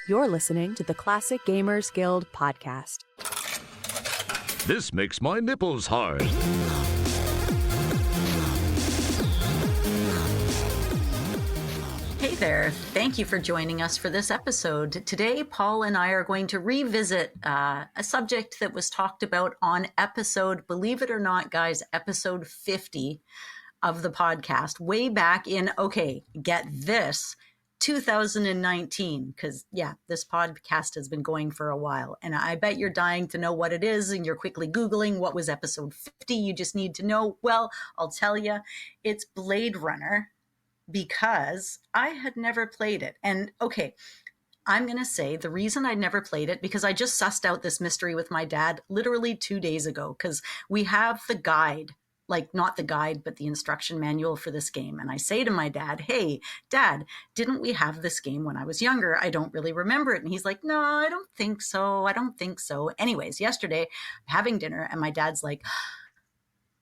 You're listening to the Classic Gamers Guild podcast. This makes my nipples hard. Hey there, thank you for joining us for this episode. Today, Paul and I are going to revisit a subject that was talked about on episode, believe it or not, guys, episode 50 of the podcast, way back in, okay, get this, 2019, because this podcast has been going for a while, and I bet you're dying to know what it is, and you're quickly Googling what was episode 50. You just need to know. Well, I'll tell you, it's Blade Runner, because I had never played it. And okay, I'm going to say the reason I'd never played it, because I just sussed out this mystery with my dad literally 2 days ago, because we have the guide, like not the guide, but the instruction manual for this game. And I say to my dad, hey, Dad, didn't we have this game when I was younger? I don't really remember it. And he's like, no, I don't think so. Anyways, yesterday, I'm having dinner and my dad's like,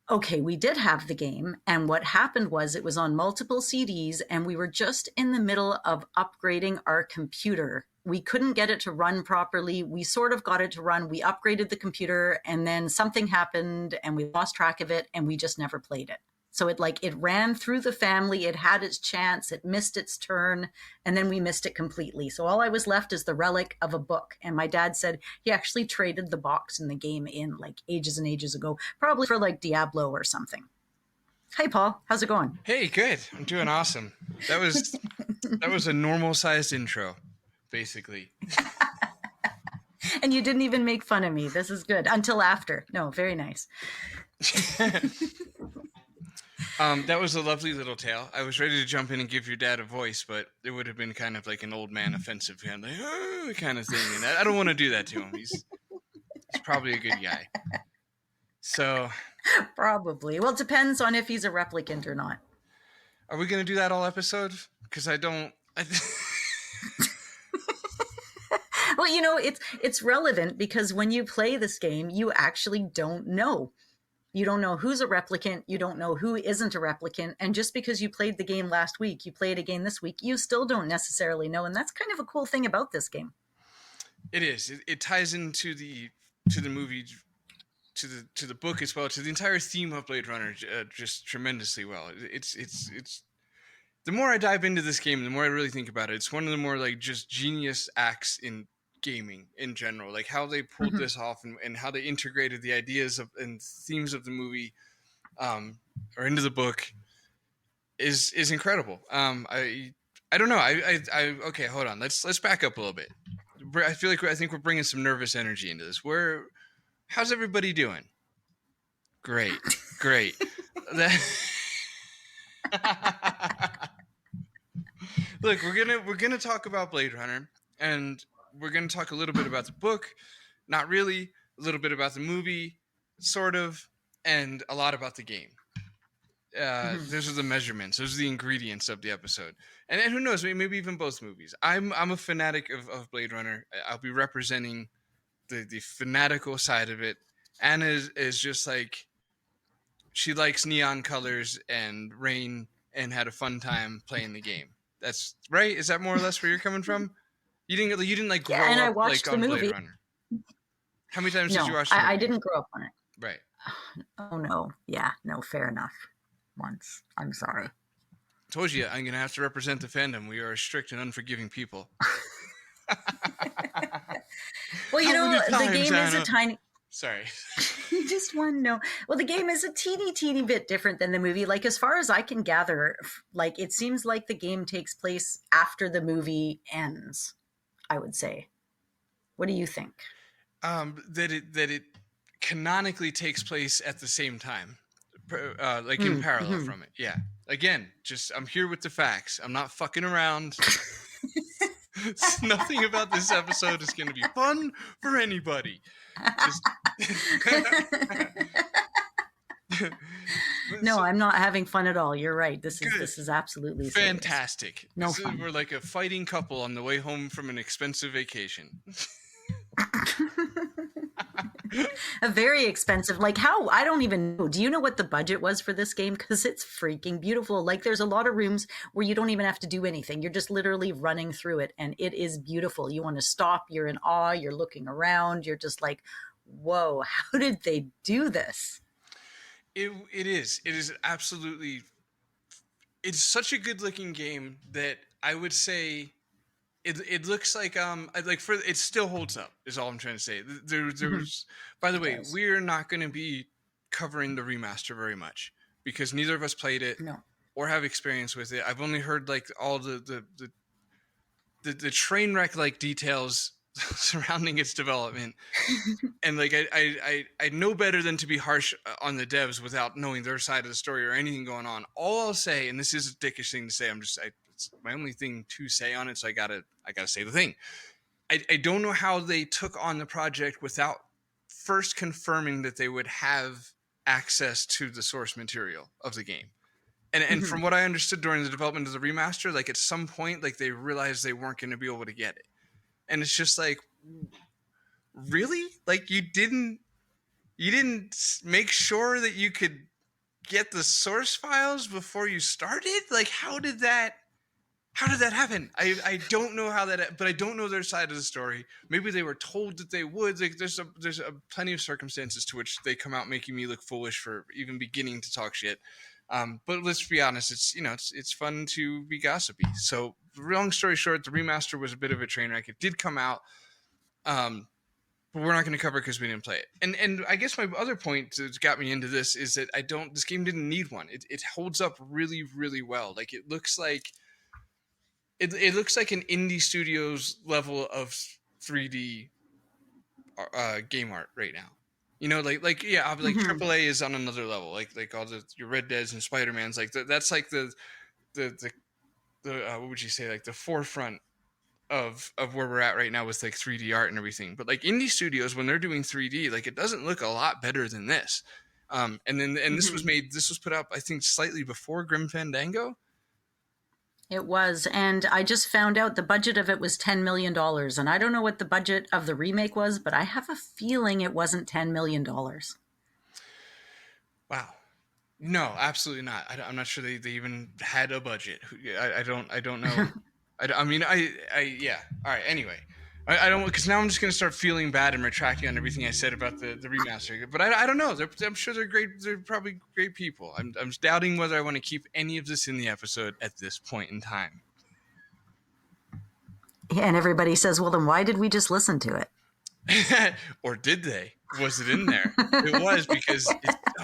okay, we did have the game. And what happened was it was on multiple CDs and we were just in the middle of upgrading our computer. We couldn't get it to run properly. We sort of got it to run. We upgraded the computer and then something happened and we lost track of it and we just never played it. So it ran through the family. It had its chance. It missed its turn. And then we missed it completely. So all I was left is the relic of a book. And my dad said he actually traded the box and the game in ages and ages ago, probably for Diablo or something. Hey, Paul, how's it going? Hey, good. I'm doing awesome. That was a normal sized intro, basically. And you didn't even make fun of me. This is good. Until after. No, very nice. That was a lovely little tale. I was ready to jump in and give your dad a voice, but it would have been kind of like an old man offensive kind of thing. And I don't want to do that to him. He's probably a good guy. So probably. Well, it depends on if he's a replicant or not. Are we going to do that all episode? Because I don't... Well, it's relevant because when you play this game, you actually don't know. You don't know who's a replicant. You don't know who isn't a replicant. And just because you played the game last week, you play it again this week, you still don't necessarily know. And that's kind of a cool thing about this game. It is. It ties into the movie, to the book as well, to the entire theme of Blade Runner, just tremendously well. It's the more I dive into this game, the more I really think about it. It's one of the more just genius acts in gaming in general, how they pulled this off and how they integrated the ideas of and themes of the movie or into the book is incredible. I don't know. I okay, hold on. Let's back up a little bit. I think we're bringing some nervous energy into this. How's everybody doing? Great. Look, we're gonna talk about Blade Runner, and we're gonna talk a little bit about the book, not really, a little bit about the movie, sort of, and a lot about the game. Those are the measurements, those are the ingredients of the episode, and who knows, maybe even both movies. I'm a fanatic of Blade Runner. I'll be representing the fanatical side of it. Anna is just she likes neon colors and rain and had a fun time playing the game. That's right. Is that more or less where you're coming from? You didn't grow up and I watched the on movie. Blade Runner. How many times did you watch the movie? I didn't grow up on it. Right. Oh no. Yeah, no, fair enough. Once. I'm sorry. Told you I'm gonna have to represent the fandom. We are a strict and unforgiving people. Well, the game is a tiny... Sorry. You just want to know. Well, the game is a teeny bit different than the movie. As far as I can gather, it seems like the game takes place after the movie ends, I would say. What do you think? That it canonically takes place at the same time, in parallel from it. Yeah. Again, I'm here with the facts. I'm not fucking around. Nothing about this episode is going to be fun for anybody. No, I'm not having fun at all. You're right. This is absolutely fantastic. No fun. We're like a fighting couple on the way home from an expensive vacation. A very expensive, like how, I don't even know. Do you know what the budget was for this game? Because it's freaking beautiful. Like there's a lot of rooms where you don't even have to do anything. You're just literally running through it and it is beautiful. You want to stop, you're in awe, you're looking around, you're just like, whoa, how did they do this? It is absolutely, it's such a good looking game that I would say it looks like for it still holds up is all I'm trying to say. There's by the way, does. we're not going to be covering the remaster very much because neither of us played it No. or have experience with it. I've only heard like all the train wreck like details surrounding its development, and like I know better than to be harsh on the devs without knowing their side of the story or anything going on. All I'll say, and this is a dickish thing to say, it's my only thing to say on it, so I gotta say the thing. I don't know how they took on the project without first confirming that they would have access to the source material of the game. And from what I understood during the development of the remaster, like at some point, like they realized they weren't going to be able to get it. And it's just like, really? Like you didn't make sure that you could get the source files before you started? Like how did that happen? I don't know how that, but I don't know their side of the story. Maybe they were told that they would. Like there's plenty of circumstances to which they come out making me look foolish for even beginning to talk shit. But let's be honest, it's fun to be gossipy. So long story short, the remaster was a bit of a train wreck. It did come out, but we're not going to cover it because we didn't play it. And I guess my other point that got me into this is that this game didn't need one. It holds up really, really well. Like it looks like an indie studio's level of 3D game art right now. You know, like AAA is on another level. Like all your Red Deads and Spider-Mans, like that's like the what would you say, like the forefront of where we're at right now with like 3D art and everything. But like indie studios, when they're doing 3D, like it doesn't look a lot better than this. And this was put up, I think, slightly before Grim Fandango. It was, and I just found out the budget of it was $10 million, and I don't know what the budget of the remake was, but I have a feeling it wasn't $10 million. Wow. No, absolutely not. I'm not sure they even had a budget. I don't know. Yeah. All right. Anyway, I don't, because now I'm just going to start feeling bad and retracting on everything I said about the remaster. But I don't know. I'm sure they're great. They're probably great people. I'm doubting whether I want to keep any of this in the episode at this point in time. Yeah, and everybody says, well, then why did we just listen to it? Or did they? Was it in there? It was, because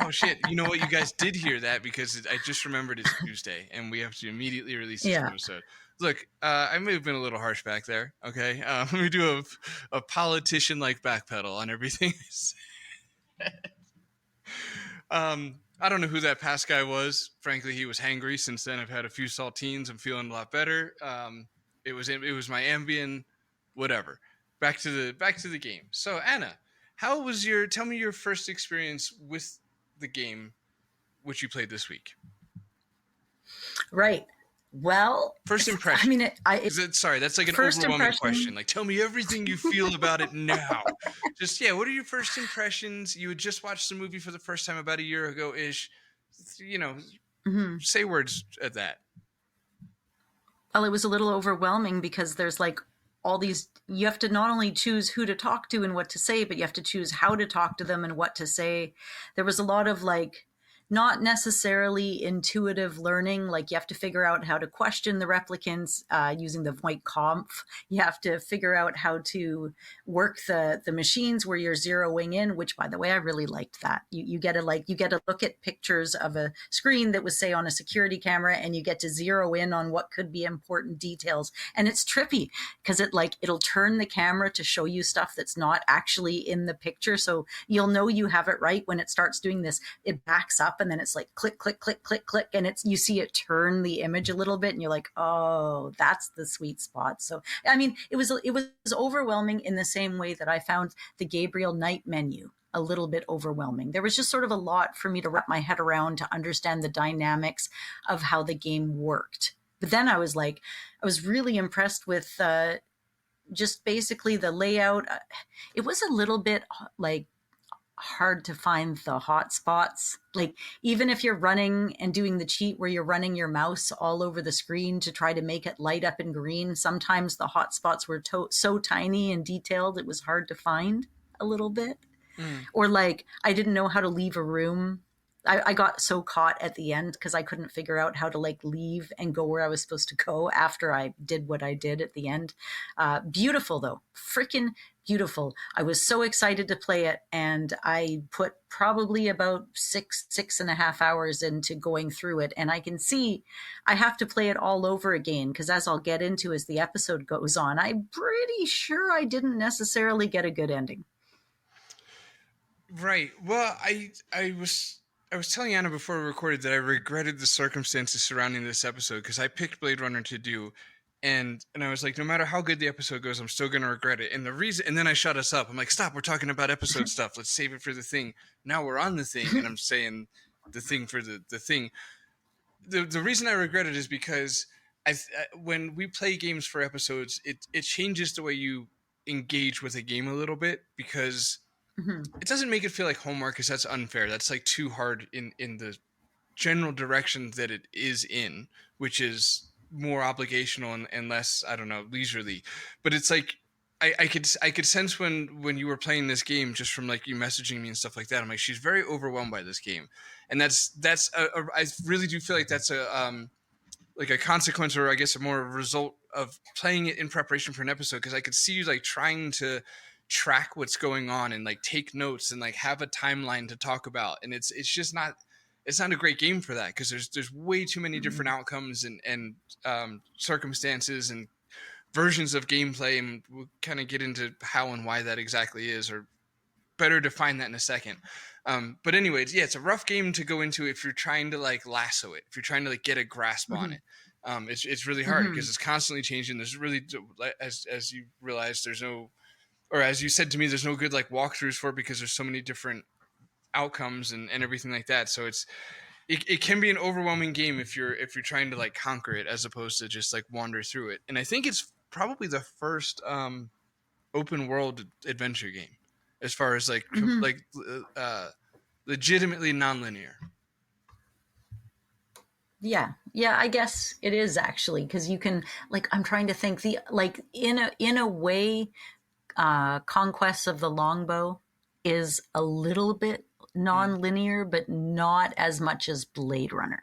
oh shit, you know what, you guys did hear that because I just remembered it's Tuesday and we have to immediately release this episode. Look, I may have been a little harsh back there, okay? Let me do a politician-like backpedal on everything. I don't know who that past guy was. Frankly, he was hangry. Since then, I've had a few saltines. I'm feeling a lot better. It was my Ambien, whatever. Back to the game. So, Anna, tell me your first experience with the game, which you played this week. Right. Well, first impression. I mean, sorry, that's like an overwhelming question. Like, tell me everything you feel about it now. Just, what are your first impressions? You had just watched the movie for the first time about a year ago-ish. You know, say words at that. Well, it was a little overwhelming because there's like all these, you have to not only choose who to talk to and what to say, but you have to choose how to talk to them and what to say. There was a lot of like, not necessarily intuitive learning. Like you have to figure out how to question the replicants using the Voight-Kampf. You have to figure out how to work the machines where you're zeroing in, which by the way, I really liked that. You get to look at pictures of a screen that was say on a security camera and you get to zero in on what could be important details. And it's trippy because it'll turn the camera to show you stuff that's not actually in the picture. So you'll know you have it right when it starts doing this. It backs up and then it's like click, click, click, click, click. And you see it turn the image a little bit and you're like, oh, that's the sweet spot. So, I mean, it was overwhelming in the same way that I found the Gabriel Knight menu a little bit overwhelming. There was just sort of a lot for me to wrap my head around to understand the dynamics of how the game worked. But then I was really impressed with just basically the layout. It was a little bit like hard to find the hot spots. Like, even if you're running and doing the cheat where you're running your mouse all over the screen to try to make it light up in green, sometimes the hot spots were so tiny and detailed it was hard to find a little bit. Or like, I didn't know how to leave a room. I got so caught at the end because I couldn't figure out how to like leave and go where I was supposed to go after I did what I did at the end. Beautiful though, freaking beautiful. I was so excited to play it, and I put probably about 6.5 hours into going through it. And I can see I have to play it all over again because, as I'll get into as the episode goes on, I'm pretty sure I didn't necessarily get a good ending. Right. Well, I was telling Anna before we recorded that I regretted the circumstances surrounding this episode because I picked Blade Runner to do, and I was like, no matter how good the episode goes, I'm still gonna regret it. And the reason, and then I shut us up. I'm like, stop, we're talking about episode stuff. Let's save it for the thing. Now we're on the thing, and I'm saying the thing for the thing. The reason I regret it is because when we play games for episodes, it changes the way you engage with a game a little bit because it doesn't make it feel like homework because that's unfair. That's like too hard in the general direction that it is in, which is more obligational and less, I don't know, leisurely. But it's like I could sense when you were playing this game just from like you messaging me and stuff like that. I'm like, she's very overwhelmed by this game, and that's I really do feel like that's like a consequence, or I guess a more result of playing it in preparation for an episode, because I could see you like trying to track what's going on and like take notes and like have a timeline to talk about, and it's just not, it's not a great game for that because there's way too many different outcomes and circumstances and versions of gameplay, and we'll kind of get into how and why that exactly is, or better define that in a second. But anyways, yeah, it's a rough game to go into if you're trying to like lasso it, if you're trying to like get a grasp on it. It's really hard because it's constantly changing. There's really, as you realize, there's no, or as you said to me, there's no good like walkthroughs for it because there's so many different outcomes and everything like that. So it can be an overwhelming game if you're trying to like conquer it as opposed to just like wander through it. And I think it's probably the first open world adventure game as far as like legitimately nonlinear. Yeah, I guess it is actually, because you can, like, I'm trying to think, the like in a way, Conquest of the Longbow is a little bit non-linear, but not as much as Blade Runner.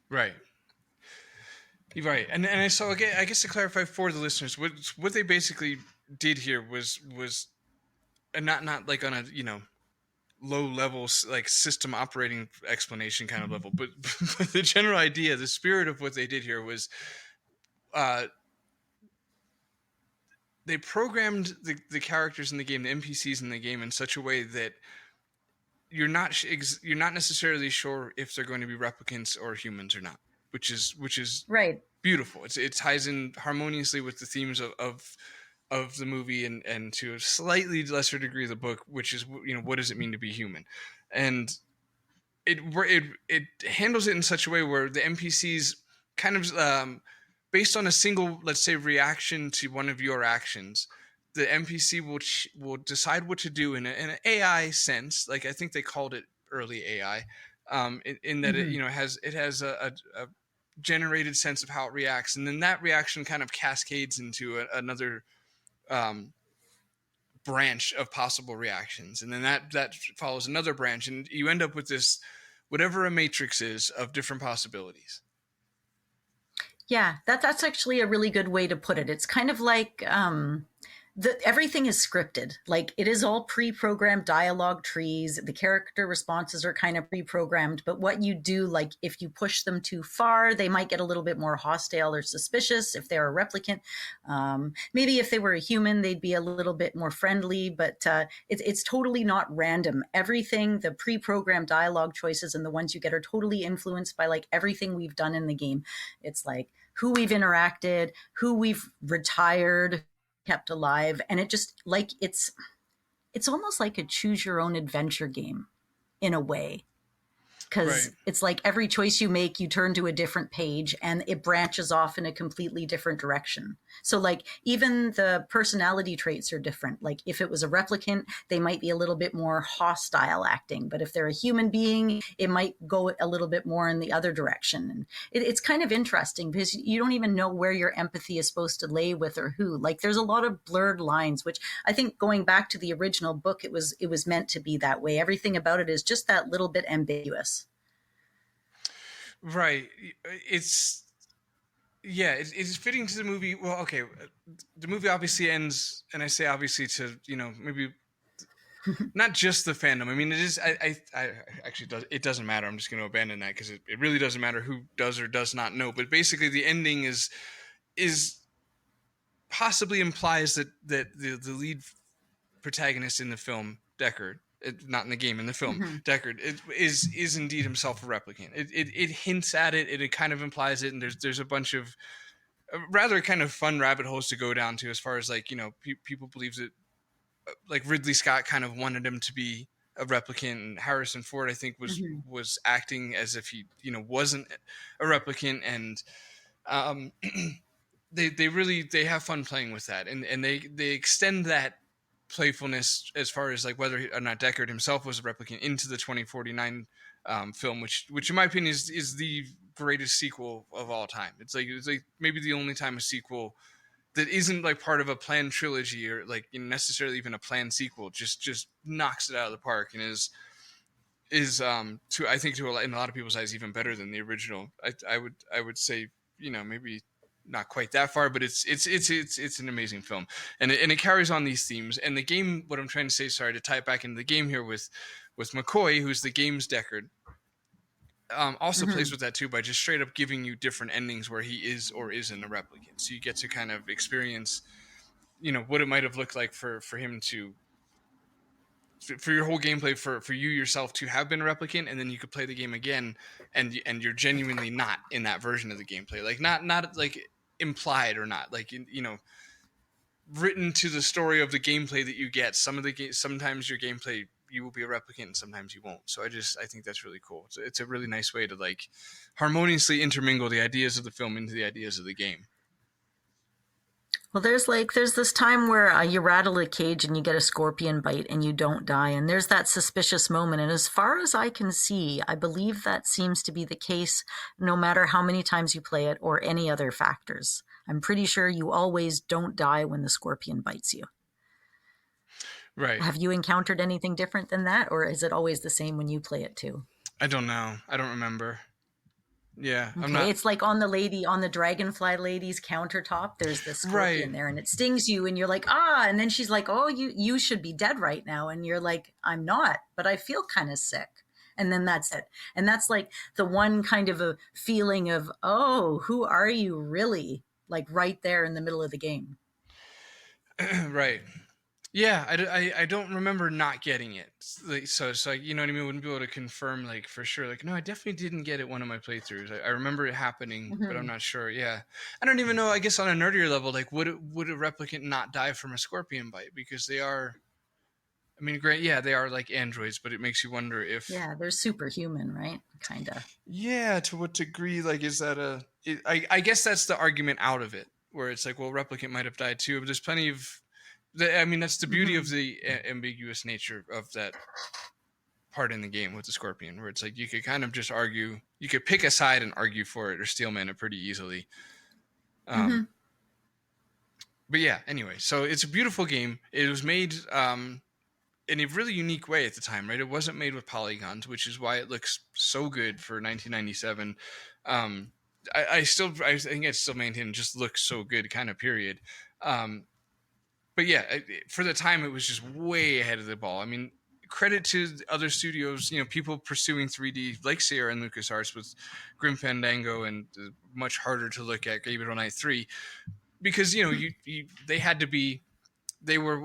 Right. And I saw, again, I guess to clarify for the listeners, what they basically did here was not like on a, you know, low level like system operating explanation kind of level, but the general idea, the spirit of what they did here was they programmed the characters in the game, the NPCs in the game, in such a way that you're not necessarily sure if they're going to be replicants or humans or not, which is right. Beautiful. It ties in harmoniously with the themes of the movie and to a slightly lesser degree the book, which is, you know, what does it mean to be human, and it handles it in such a way where the NPCs kind of based on a single, let's say, reaction to one of your actions, the NPC will decide what to do in an AI sense. Like, I think they called it early AI, in that it, you know, has a generated sense of how it reacts, and then that reaction kind of cascades into another branch of possible reactions, and then that follows another branch, and you end up with this, whatever a matrix is, of different possibilities. Yeah, that's actually a really good way to put it. It's kind of like everything is scripted. Like, it is all pre-programmed dialogue trees. The character responses are kind of pre-programmed, but what you do, like, if you push them too far, they might get a little bit more hostile or suspicious if they're a replicant. Maybe if they were a human, they'd be a little bit more friendly, but it's totally not random. Everything, the pre-programmed dialogue choices and the ones you get, are totally influenced by like everything we've done in the game. It's like who we've interacted, who we've retired, kept alive, and it just, like, it's almost like a choose your own adventure game in a way. because Right. it's like every choice you make, you turn to a different page and it branches off in a completely different direction. So like even the personality traits are different. Like if it was a replicant, they might be a little bit more hostile acting, but if they're a human being, it might go a little bit more in the other direction. And it's kind of interesting because you don't even know where your empathy is supposed to lay with or who. Like there's a lot of blurred lines, which I think going back to the original book, it was meant to be that way. Everything about it is just that little bit ambiguous. Right. It's it's fitting to the movie. Well, okay, the movie obviously ends, and I say obviously to maybe not just the fandom. I mean, it is. I actually does. It doesn't matter. I'm just going to abandon that because it really doesn't matter who does or does not know. But basically, the ending is possibly implies that the lead protagonist in the film, Deckard, not in the game, in the film, Mm-hmm. Deckard is indeed himself a replicant. It hints at it. It kind of implies it, and there's a bunch of rather kind of fun rabbit holes to go down to as far as like people believe that like Ridley Scott kind of wanted him to be a replicant, and Harrison Ford I think Mm-hmm. was acting as if he wasn't a replicant, and um, they have fun playing with that, and they extend that playfulness as far as like whether or not Deckard himself was a replicant into the 2049 film, which in my opinion is the greatest sequel of all time. It's like maybe the only time a sequel that isn't like part of a planned trilogy or like necessarily even a planned sequel just knocks it out of the park and is to I think in a lot of people's eyes even better than the original. I would say maybe not quite that far, but it's an amazing film, and it carries on these themes. And the game, what I'm trying to say, sorry to tie it back into the game here with McCoy, who's the game's Deckard, also Mm-hmm. plays with that too by just straight up giving you different endings where he is or isn't a replicant, so you get to kind of experience what it might have looked like for him to for your whole gameplay for you yourself to have been a replicant, and then you could play the game again and you're genuinely not in that version of the gameplay, like not like implied or not like written to the story of the gameplay that you get. Sometimes your gameplay you will be a replicant and sometimes you won't. So I think that's really cool. It's a really nice way to like harmoniously intermingle the ideas of the film into the ideas of the game. Well, there's this time where you rattle a cage and you get a scorpion bite and you don't die, and there's that suspicious moment. And as far as I can see, I believe that seems to be the case no matter how many times you play it or any other factors. I'm pretty sure you always don't die when the scorpion bites you. Right. Have you encountered anything different than that, or is it always the same when you play it too? I don't know. I don't remember. Yeah, I'm Okay, not it's like on the dragonfly lady's countertop, there's this right. scorpion there and it stings you and you're like, ah, and then she's like, oh, you should be dead right now. And you're like, I'm not, but I feel kind of sick. And then that's it. And that's like the one kind of a feeling of, oh, who are you really? Like right there in the middle of the game. Right. Yeah, I don't remember not getting it. Like, so it's like, you know what I mean? I wouldn't be able to confirm like for sure. Like, no, I definitely didn't get it one of my playthroughs. I remember it happening, but I'm Mm-hmm. not sure. Yeah, I don't even know. I guess on a nerdier level, like, would a replicant not die from a scorpion bite? Because they are. I mean, great. Yeah, they are like androids, but it makes you wonder if. Yeah, they're superhuman, right? Kind of. Yeah, to what degree? Like, is that I guess that's the argument out of it, where it's like, well, replicant might have died too, but there's plenty of. I mean, that's the beauty Mm-hmm. of the ambiguous nature of that part in the game with the scorpion, where it's like you could kind of just argue, you could pick a side and argue for it or steelman it pretty easily. Mm-hmm. Um, but yeah, anyway, so it's a beautiful game. It was made in a really unique way at the time, right? It wasn't made with polygons, which is why it looks so good for 1997. Um, I think it still maintained just looks so good, kind of period. Um, but yeah, for the time, it was just way ahead of the ball. I mean, credit to other studios, people pursuing 3D like Sierra and LucasArts with Grim Fandango and much harder to look at Gabriel Knight 3, because they had to be. They were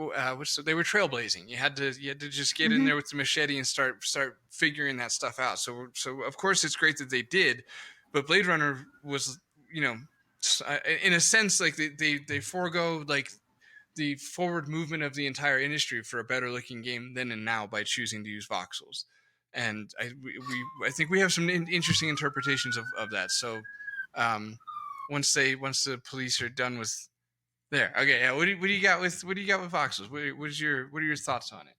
they were trailblazing. You had to just get in Mm-hmm. there with the machete and start figuring that stuff out. So of course it's great that they did, but Blade Runner was in a sense like they forego like the forward movement of the entire industry for a better looking game then and now by choosing to use voxels. and I think we have some interesting interpretations of that. So once the police are done with there, okay, yeah. What do you got with voxels? What are your thoughts on it?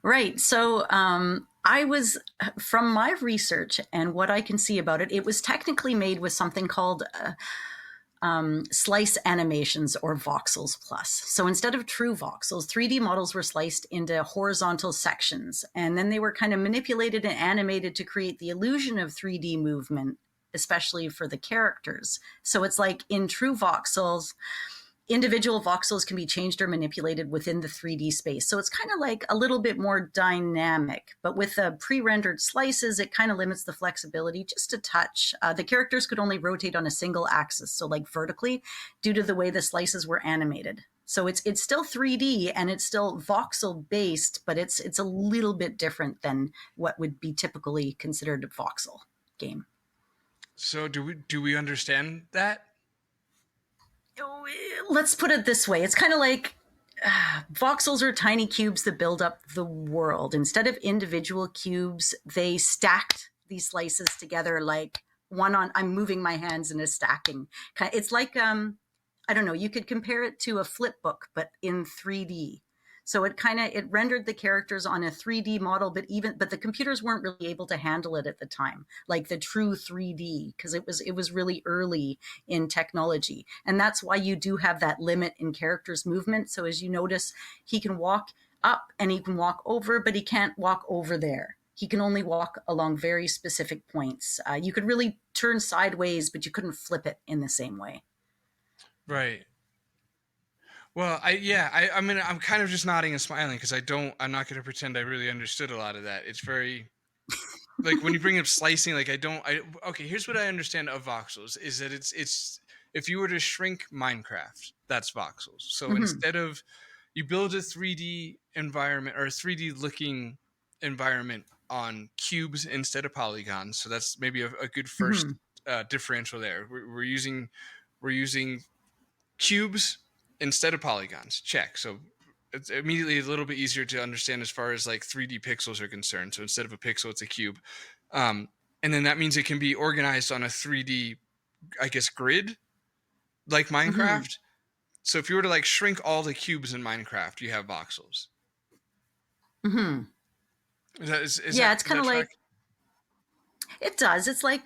Right. So I was, from my research and what I can see about it, it was technically made with something called slice animations, or voxels plus. So instead of true voxels, 3D models were sliced into horizontal sections, and then they were kind of manipulated and animated to create the illusion of 3D movement, especially for the characters. So it's like in true voxels, individual voxels can be changed or manipulated within the 3D space. So it's kind of like a little bit more dynamic, but with the pre-rendered slices, it kind of limits the flexibility just a touch. The characters could only rotate on a single axis, so like vertically, due to the way the slices were animated. So it's still 3D and it's still voxel based, but it's a little bit different than what would be typically considered a voxel game. So do we understand that? Let's put it this way. It's kind of like voxels are tiny cubes that build up the world. Instead of individual cubes, they stacked these slices together like one on, I'm moving my hands in a stacking. It's like, I don't know, you could compare it to a flip book, but in 3D. So it rendered the characters on a 3D model, but the computers weren't really able to handle it at the time, like the true 3D, because it was really early in technology. And that's why you do have that limit in characters' movement. So as you notice, he can walk up and he can walk over, but he can't walk over there. He can only walk along very specific points. You could really turn sideways, but you couldn't flip it in the same way. Right. Well, I mean, I'm kind of just nodding and smiling because I'm not going to pretend I really understood a lot of that. It's very, like when you bring up slicing, like okay, here's what I understand of voxels is that it's if you were to shrink Minecraft, that's voxels. So instead of, you build a 3D environment or a 3D looking environment on cubes instead of polygons. So that's maybe a good first differential there. We're using cubes instead of polygons. Check. So it's immediately a little bit easier to understand as far as like 3D pixels are concerned. So instead of a pixel, it's a cube. And then that means it can be organized on a 3D, I guess, grid like Minecraft. So if you were to like shrink all the cubes in Minecraft, you have voxels. It's kind of like, it does. It's like,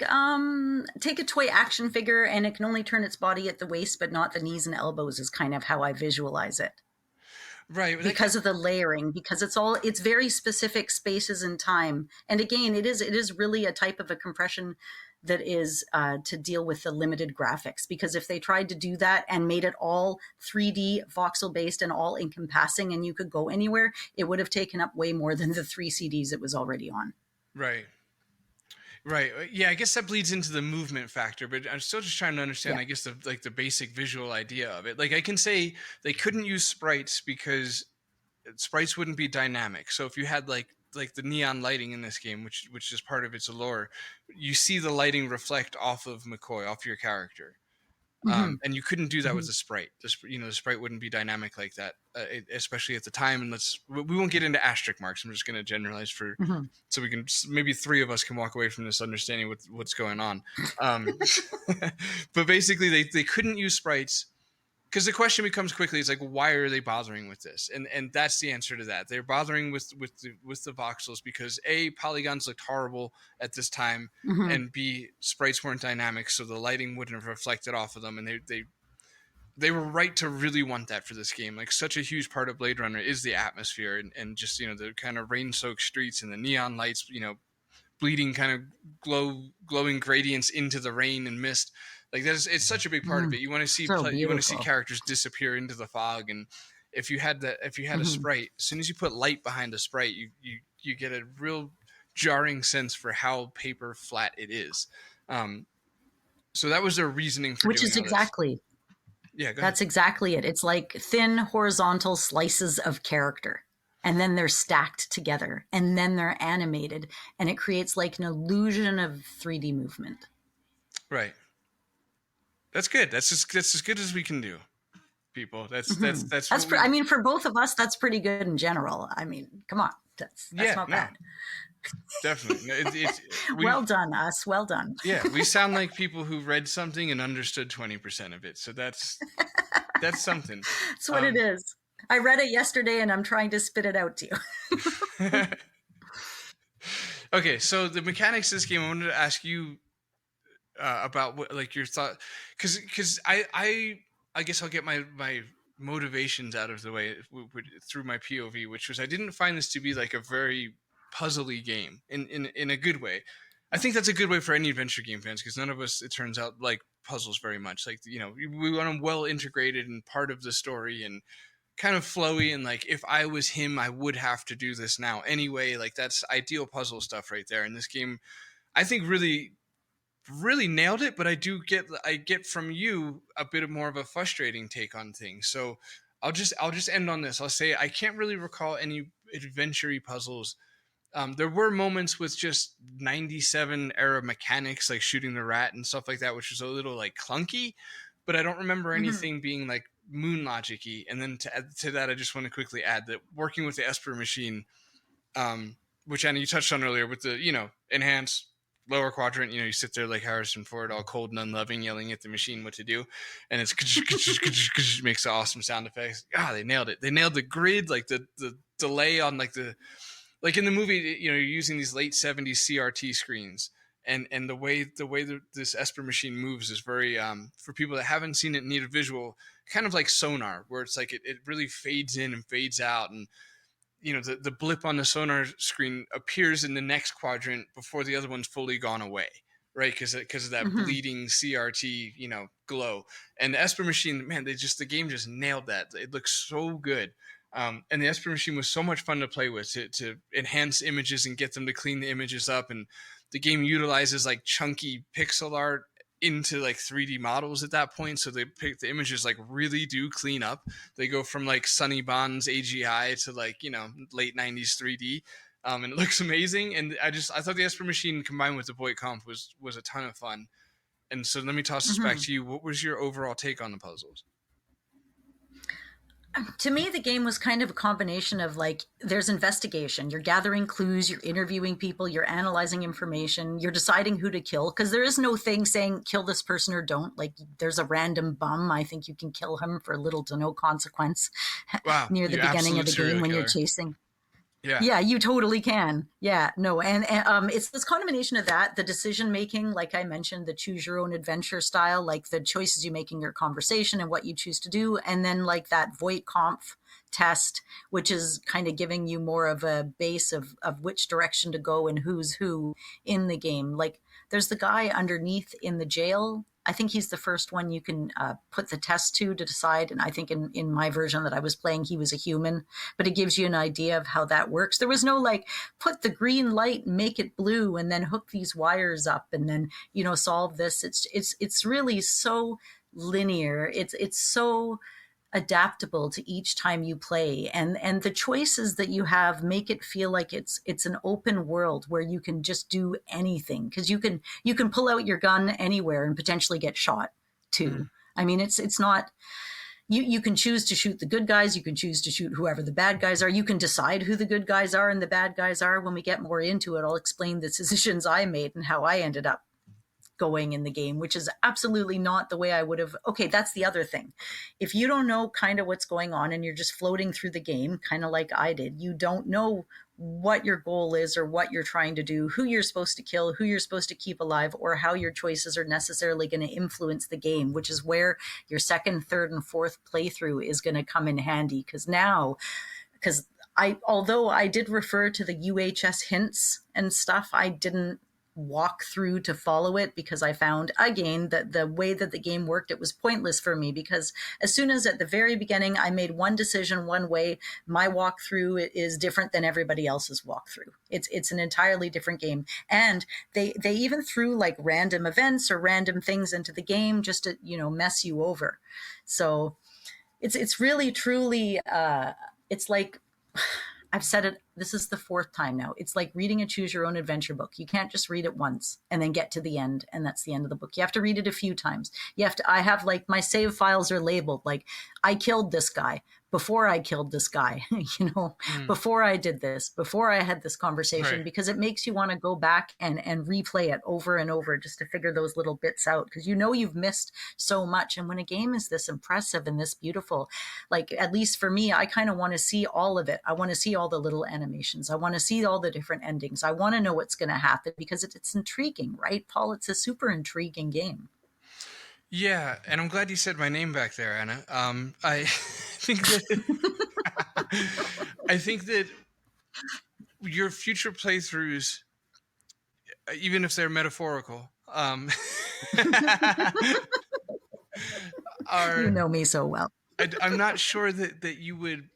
take a toy action figure and it can only turn its body at the waist, but not the knees and elbows, is kind of how I visualize it. Right. Because of the layering, because it's very specific spaces and time. And again, it is really a type of a compression that is to deal with the limited graphics, because if they tried to do that and made it all 3D voxel based and all encompassing and you could go anywhere, it would have taken up way more than the 3 CDs it was already on. Right. Yeah, I guess that bleeds into the movement factor, but I'm still just trying to understand, I guess, the basic visual idea of it. Like, I can say they couldn't use sprites because sprites wouldn't be dynamic. So if you had like the neon lighting in this game, which is part of its allure, you see the lighting reflect off of McCoy, off your character. And you couldn't do that with the sprite. The sprite wouldn't be dynamic like that, especially at the time. And we won't get into asterisk marks. I'm just going to generalize so we can, maybe 3 of us can walk away from this understanding what's going on. But basically, they couldn't use sprites because the question becomes quickly, it's like, why are they bothering with this? And that's the answer to that. They're bothering with the voxels because A, polygons looked horrible at this time, and B, sprites weren't dynamic, so the lighting wouldn't have reflected off of them. And they were right to really want that for this game. Like, such a huge part of Blade Runner is the atmosphere and just, the kind of rain-soaked streets and the neon lights, bleeding kind of glowing gradients into the rain and mist. Like, it's such a big part of it. You want to see characters disappear into the fog, and if you had a sprite, as soon as you put light behind a sprite, you get a real jarring sense for how paper flat it is. So that was their reasoning for which is exactly. Yeah, that's exactly it. It's like thin horizontal slices of character, and then they're stacked together, and then they're animated, and it creates like an illusion of 3D movement. Right. That's good. That's as good as we can do, people. That's I mean, for both of us, that's pretty good in general. I mean, come on. That's not bad. Definitely. No, Well done, us. Well done. Yeah, we sound like people who read something and understood 20% of it. So that's something. That's what it is. I read it yesterday and I'm trying to spit it out to you. Okay, so the mechanics of this game, I wanted to ask you about what, like, your thought, because I guess I'll get my motivations out of the way through my POV, which was I didn't find this to be like a very puzzly game in a good way. I think that's a good way for any adventure game fans, because none of us, it turns out, like puzzles very much. Like, you know, we want them well integrated and part of the story and kind of flowy, and like, if I was him, I would have to do this now anyway. Like, that's ideal puzzle stuff right there. And this game, I think, really nailed it. But I get from you a bit of more of a frustrating take on things. So I'll just end on this. I'll say I can't really recall any adventure-y puzzles. There were moments with just 97 era mechanics, like shooting the rat and stuff like that, which was a little like clunky, but I don't remember anything being like moon logic-y. And then to add to that, I just want to quickly add that working with the Esper machine, which Anna, you touched on earlier, with the, you know, enhance lower quadrant, you know, you sit there like Harrison Ford, all cold and unloving, yelling at the machine what to do, and it's makes awesome sound effects. They nailed it. They nailed the grid, like the delay on like in the movie, you know, you're using these late 70s CRT screens, and the way this Esper machine moves is very, for people that haven't seen it, need a visual, kind of like sonar, where it's like it really fades in and fades out, and you know, the blip on the sonar screen appears in the next quadrant before the other one's fully gone away, right? Because of that bleeding CRT, you know, glow. And the Esper machine, man, the game just nailed that. It looks so good. And the Esper machine was so much fun to play with, to enhance images and get them to clean the images up. And the game utilizes like chunky pixel art into like 3D models at that point, so the images like really do clean up. They go from like Sunny Bond's AGI to like, you know, late 90s 3D, and it looks amazing. And I thought the Esper machine combined with the Voight comp was a ton of fun. And so let me toss this back to you. What was your overall take on the puzzles? To me, the game was kind of a combination of like, there's investigation, you're gathering clues, you're interviewing people, you're analyzing information, you're deciding who to kill, because there is no thing saying kill this person or don't. Like, there's a random bum, I think you can kill him for little to no consequence. Wow, near the beginning of the game when you're chasing. Yeah, you totally can. Yeah, no, and it's this combination of that, the decision making, like I mentioned, the choose your own adventure style, like the choices you make in your conversation and what you choose to do, and then like that Voight Kampf test, which is kind of giving you more of a base of which direction to go and who's who in the game. Like, there's the guy underneath in the jail. I think he's the first one you can put the test to decide. And I think in my version that I was playing, he was a human, but it gives you an idea of how that works. There was no like, put the green light, make it blue, and then hook these wires up and then, you know, solve this. It's really so linear. It's so adaptable to each time you play, and the choices that you have make it feel like it's an open world where you can just do anything, because you can pull out your gun anywhere and potentially get shot too. I mean, it's not, you can choose to shoot the good guys, you can choose to shoot whoever the bad guys are, you can decide who the good guys are and the bad guys are. When we get more into it, I'll explain the decisions I made and how I ended up going in the game, which is absolutely not the way I would have. Okay, that's the other thing. If you don't know kind of what's going on and you're just floating through the game, kind of like I did, you don't know what your goal is or what you're trying to do, who you're supposed to kill, who you're supposed to keep alive, or how your choices are necessarily going to influence the game, which is where your second, third, and fourth playthrough is going to come in handy. Because although I did refer to the UHS hints and stuff, I didn't walk through to follow it, because I found, again, that the way that the game worked, it was pointless for me, because as soon as at the very beginning I made one decision one way, my walkthrough is different than everybody else's walkthrough. It's an entirely different game. And they even threw like random events or random things into the game just to, you know, mess you over. So it's really truly it's like, I've said it This is the fourth time now. It's like reading a choose your own adventure book. You can't just read it once and then get to the end and that's the end of the book. You have to read it a few times. I have like my save files are labeled like I killed this guy before I killed this guy, before I did this, before I had this conversation, Right. because it makes you want to go back and replay it over and over just to figure those little bits out, because you've missed so much. And when a game is this impressive and this beautiful, like at least for me, I kind of want to see all of it. I want to see all the little animations. I want to see all the different endings. I want to know what's going to happen because it's intriguing, right, Paul? It's a super intriguing game. Yeah, and I'm glad you said my name back there, Anna. I think that I think that your future playthroughs, even if they're metaphorical, are. You know me so well. I'm not sure that you would.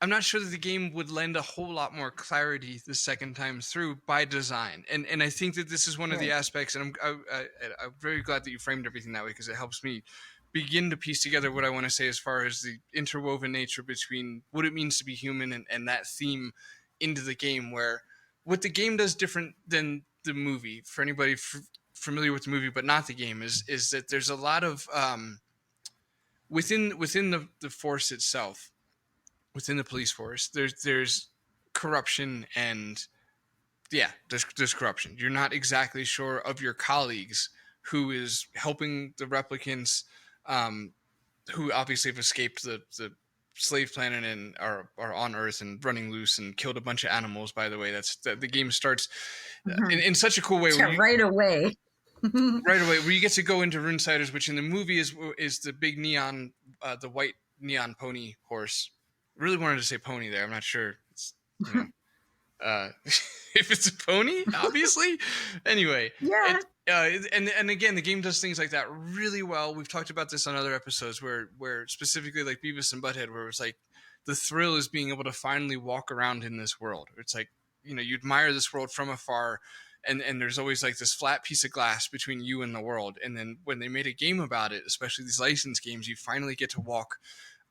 I'm not sure that the game would lend a whole lot more clarity the second time through by design, and I think that this is one of the aspects, and I'm very glad that you framed everything that way, because it helps me begin to piece together what I want to say as far as the interwoven nature between what it means to be human and that theme into the game, where what the game does different than the movie, for anybody familiar with the movie but not the game, is that there's a lot of within the force itself, within the police force, there's corruption, and there's corruption. You're not exactly sure of your colleagues who is helping the replicants, who obviously have escaped the slave planet and are on Earth and running loose and killed a bunch of animals. By the way, the game starts in such a cool way. Right away. Right away, where you get to go into Runesiders, which in the movie is the big neon, the white neon pony horse. Really wanted to say pony there. I'm not sure. It's, if it's a pony, obviously. Anyway, yeah. And again, the game does things like that really well. We've talked about this on other episodes where specifically like Beavis and Butthead, where it's like the thrill is being able to finally walk around in this world. It's like, you admire this world from afar, and there's always like this flat piece of glass between you and the world. And then when they made a game about it, especially these licensed games, you finally get to walk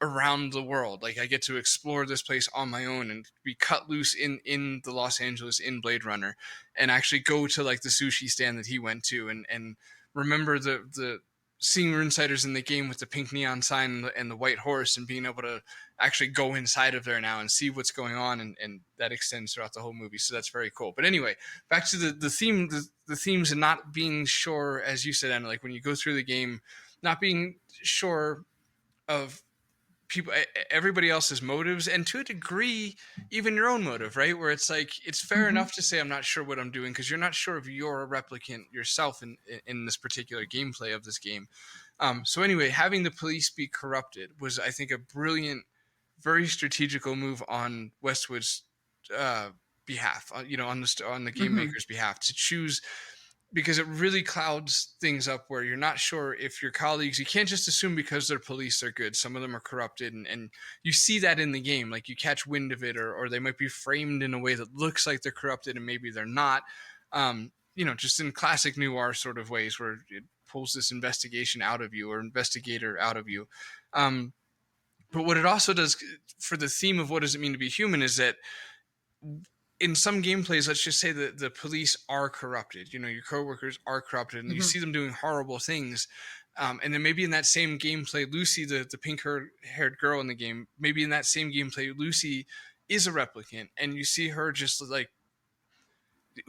around the world. Like, I get to explore this place on my own and be cut loose in the Los Angeles in Blade Runner, and actually go to like the sushi stand that he went to, and remember the seeing Runesiders in the game with the pink neon sign and the white horse, and being able to actually go inside of there now and see what's going on, and that extends throughout the whole movie. So that's very cool. But anyway, back to the theme, the themes, and not being sure, as you said, Anna, like when you go through the game, not being sure of people, everybody else's motives, and to a degree even your own motive, right? Where it's like, it's fair enough to say I'm not sure what I'm doing, because you're not sure if you're a replicant yourself in this particular gameplay of this game. So anyway, having the police be corrupted was, I think, a brilliant, very strategical move on Westwood's behalf, on the game maker's behalf, to choose, because it really clouds things up where you're not sure if your colleagues, you can't just assume because they're police they're good. Some of them are corrupted, and you see that in the game. Like, you catch wind of it, or they might be framed in a way that looks like they're corrupted and maybe they're not. Just in classic noir sort of ways, where it pulls this investigation out of you, or investigator out of you. But what it also does for the theme of what does it mean to be human is that in some gameplays, let's just say that the police are corrupted. Your coworkers are corrupted, and you see them doing horrible things. And then maybe in that same gameplay, Lucy, the pink-haired girl in the game, maybe in that same gameplay, Lucy is a replicant, and you see her just like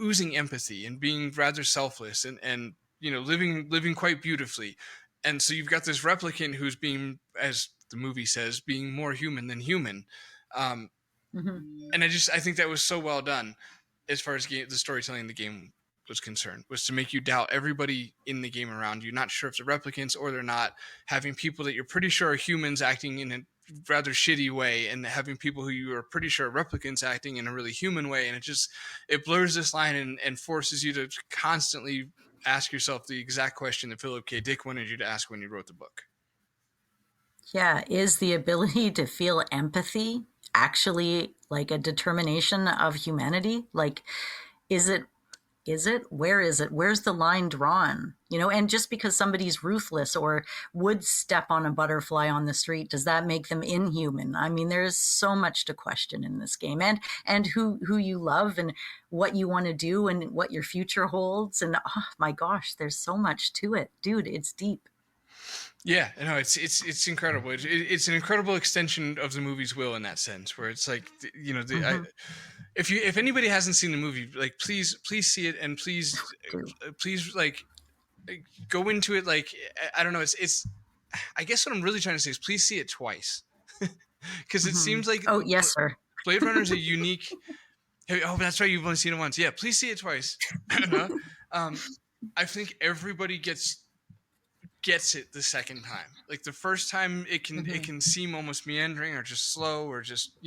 oozing empathy and being rather selfless, and living quite beautifully. And so you've got this replicant who's being, as the movie says, being more human than human. And I think that was so well done as far as the storytelling in the game was concerned, was to make you doubt everybody in the game around you, not sure if they're replicants or they're not, having people that you're pretty sure are humans acting in a rather shitty way, and having people who you are pretty sure are replicants acting in a really human way. And it blurs this line and forces you to constantly ask yourself the exact question that Phillip K. Dick wanted you to ask when you wrote the book. Yeah, is the ability to feel empathy actually like a determination of humanity? Like, is it is it? Where is it? Where's the line drawn? And just because somebody's ruthless or would step on a butterfly on the street, does that make them inhuman? I mean, there's so much to question in this game, and who you love and what you want to do and what your future holds. And oh my gosh, there's so much to it, dude. It's deep. Yeah, no, it's incredible. It's an incredible extension of the movie's will in that sense, where it's like, if anybody hasn't seen the movie, like please see it, and please like go into it. Like, I don't know, it's I guess what I'm really trying to say is please see it twice, because it seems like yes, sir. Blade Runner is a unique. Oh, that's right, you've only seen it once. Yeah, please see it twice. I think everybody gets it the second time. Like the first time, it can seem almost meandering or just slow or just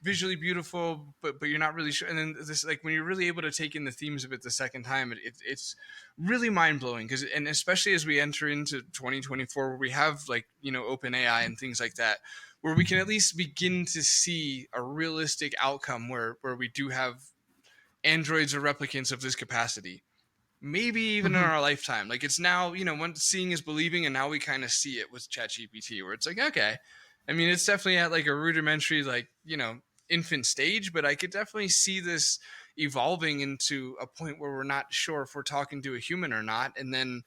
visually beautiful, but you're not really sure. And then this, like, when you're really able to take in the themes of it the second time, it's really mind-blowing, because, and especially as we enter into 2024, where we have like open AI and things like that, where we can at least begin to see a realistic outcome where we do have androids or replicants of this capacity, maybe even in our lifetime. Like, it's now, when seeing is believing, and now we kind of see it with ChatGPT, where it's like, okay, I mean, it's definitely at like a rudimentary, like, infant stage, but I could definitely see this evolving into a point where we're not sure if we're talking to a human or not. And then,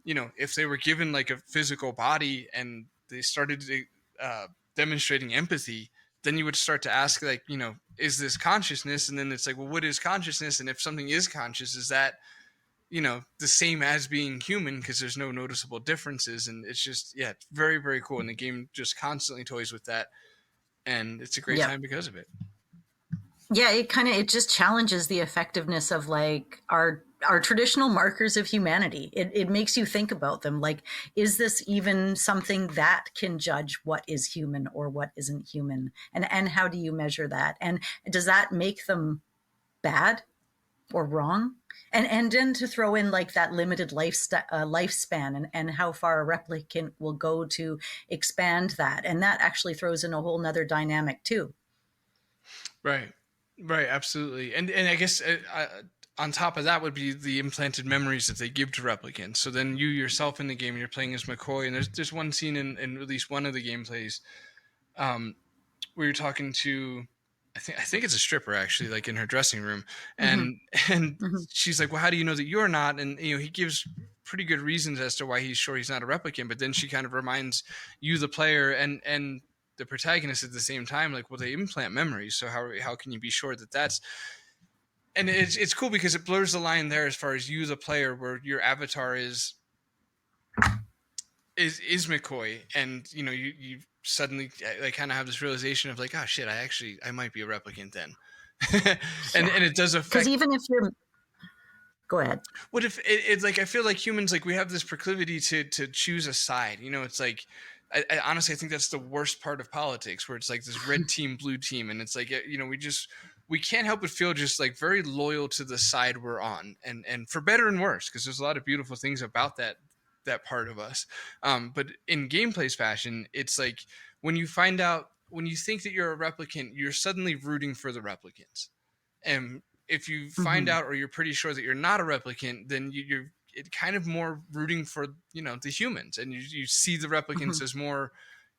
if they were given like a physical body and they started demonstrating empathy, then you would start to ask, like, is this consciousness? And then it's like, well, what is consciousness? And if something is conscious, is that the same as being human, because there's no noticeable differences. And it's just, yeah, it's very, very cool. And the game just constantly toys with that. And it's a great time because of it. Yeah, it just challenges the effectiveness of like our traditional markers of humanity. It makes you think about them. Like, is this even something that can judge what is human or what isn't human? And how do you measure that? And does that make them bad or wrong? And then to throw in like that limited lifespan and how far a replicant will go to expand that. And that actually throws in a whole nother dynamic too. Right, absolutely. And I guess on top of that would be the implanted memories that they give to replicants. So then you yourself in the game, you're playing as McCoy, and there's one scene in at least one of the gameplays where you're talking to, I think it's a stripper, actually, like in her dressing room, and she's like, well, how do you know that you're not? And he gives pretty good reasons as to why he's sure he's not a replicant, but then she kind of reminds you, the player, and the protagonist at the same time, like, well, they implant memories, so how can you be sure that that's... And it's cool because it blurs the line there as far as you, the player, where your avatar is McCoy, and you suddenly like kind of have this realization of like, oh shit, I might be a replicant then. and it does affect, because even if you're... Go ahead. What if it's like, I feel like humans, like, we have this proclivity to choose a side. It's like, I honestly, I think that's the worst part of politics, where it's like this red team, blue team, and it's like, we can't help but feel just like very loyal to the side we're on, and for better and worse, because there's a lot of beautiful things about that part of us. But in gameplay's fashion, it's like when you think that you're a replicant, you're suddenly rooting for the replicants. And if you find out, or you're pretty sure that you're not a replicant, then you're kind of more rooting for, the humans. And you see the replicants as more,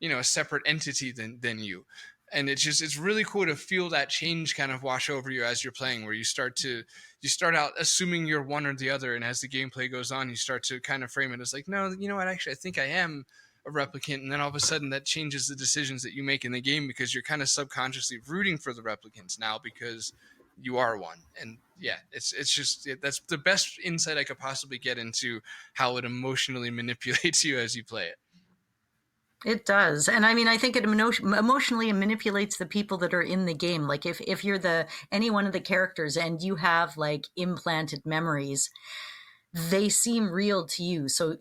a separate entity than you. And it's really cool to feel that change kind of wash over you as you're playing, where you start out assuming you're one or the other. And as the gameplay goes on, you start to kind of frame it as like, no, you know what, actually, I think I am a replicant. And then all of a sudden that changes the decisions that you make in the game, because you're kind of subconsciously rooting for the replicants now because you are one. And yeah, it's just, that's the best insight I could possibly get into how it emotionally manipulates you as you play it. It does. And I mean, I think it emotionally manipulates the people that are in the game. Like if you're any one of the characters and you have like implanted memories, they seem real to you. So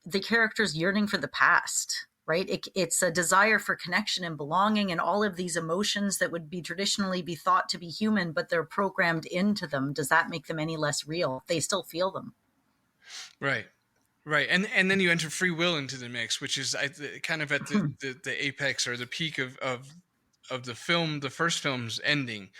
the character's yearning for the past, right? It's a desire for connection and belonging and all of these emotions that would traditionally be thought to be human, but they're programmed into them. Does that make them any less real? They still feel them. Right. And then you enter free will into the mix, which is kind of at the apex or the peak of the film, the first film's ending.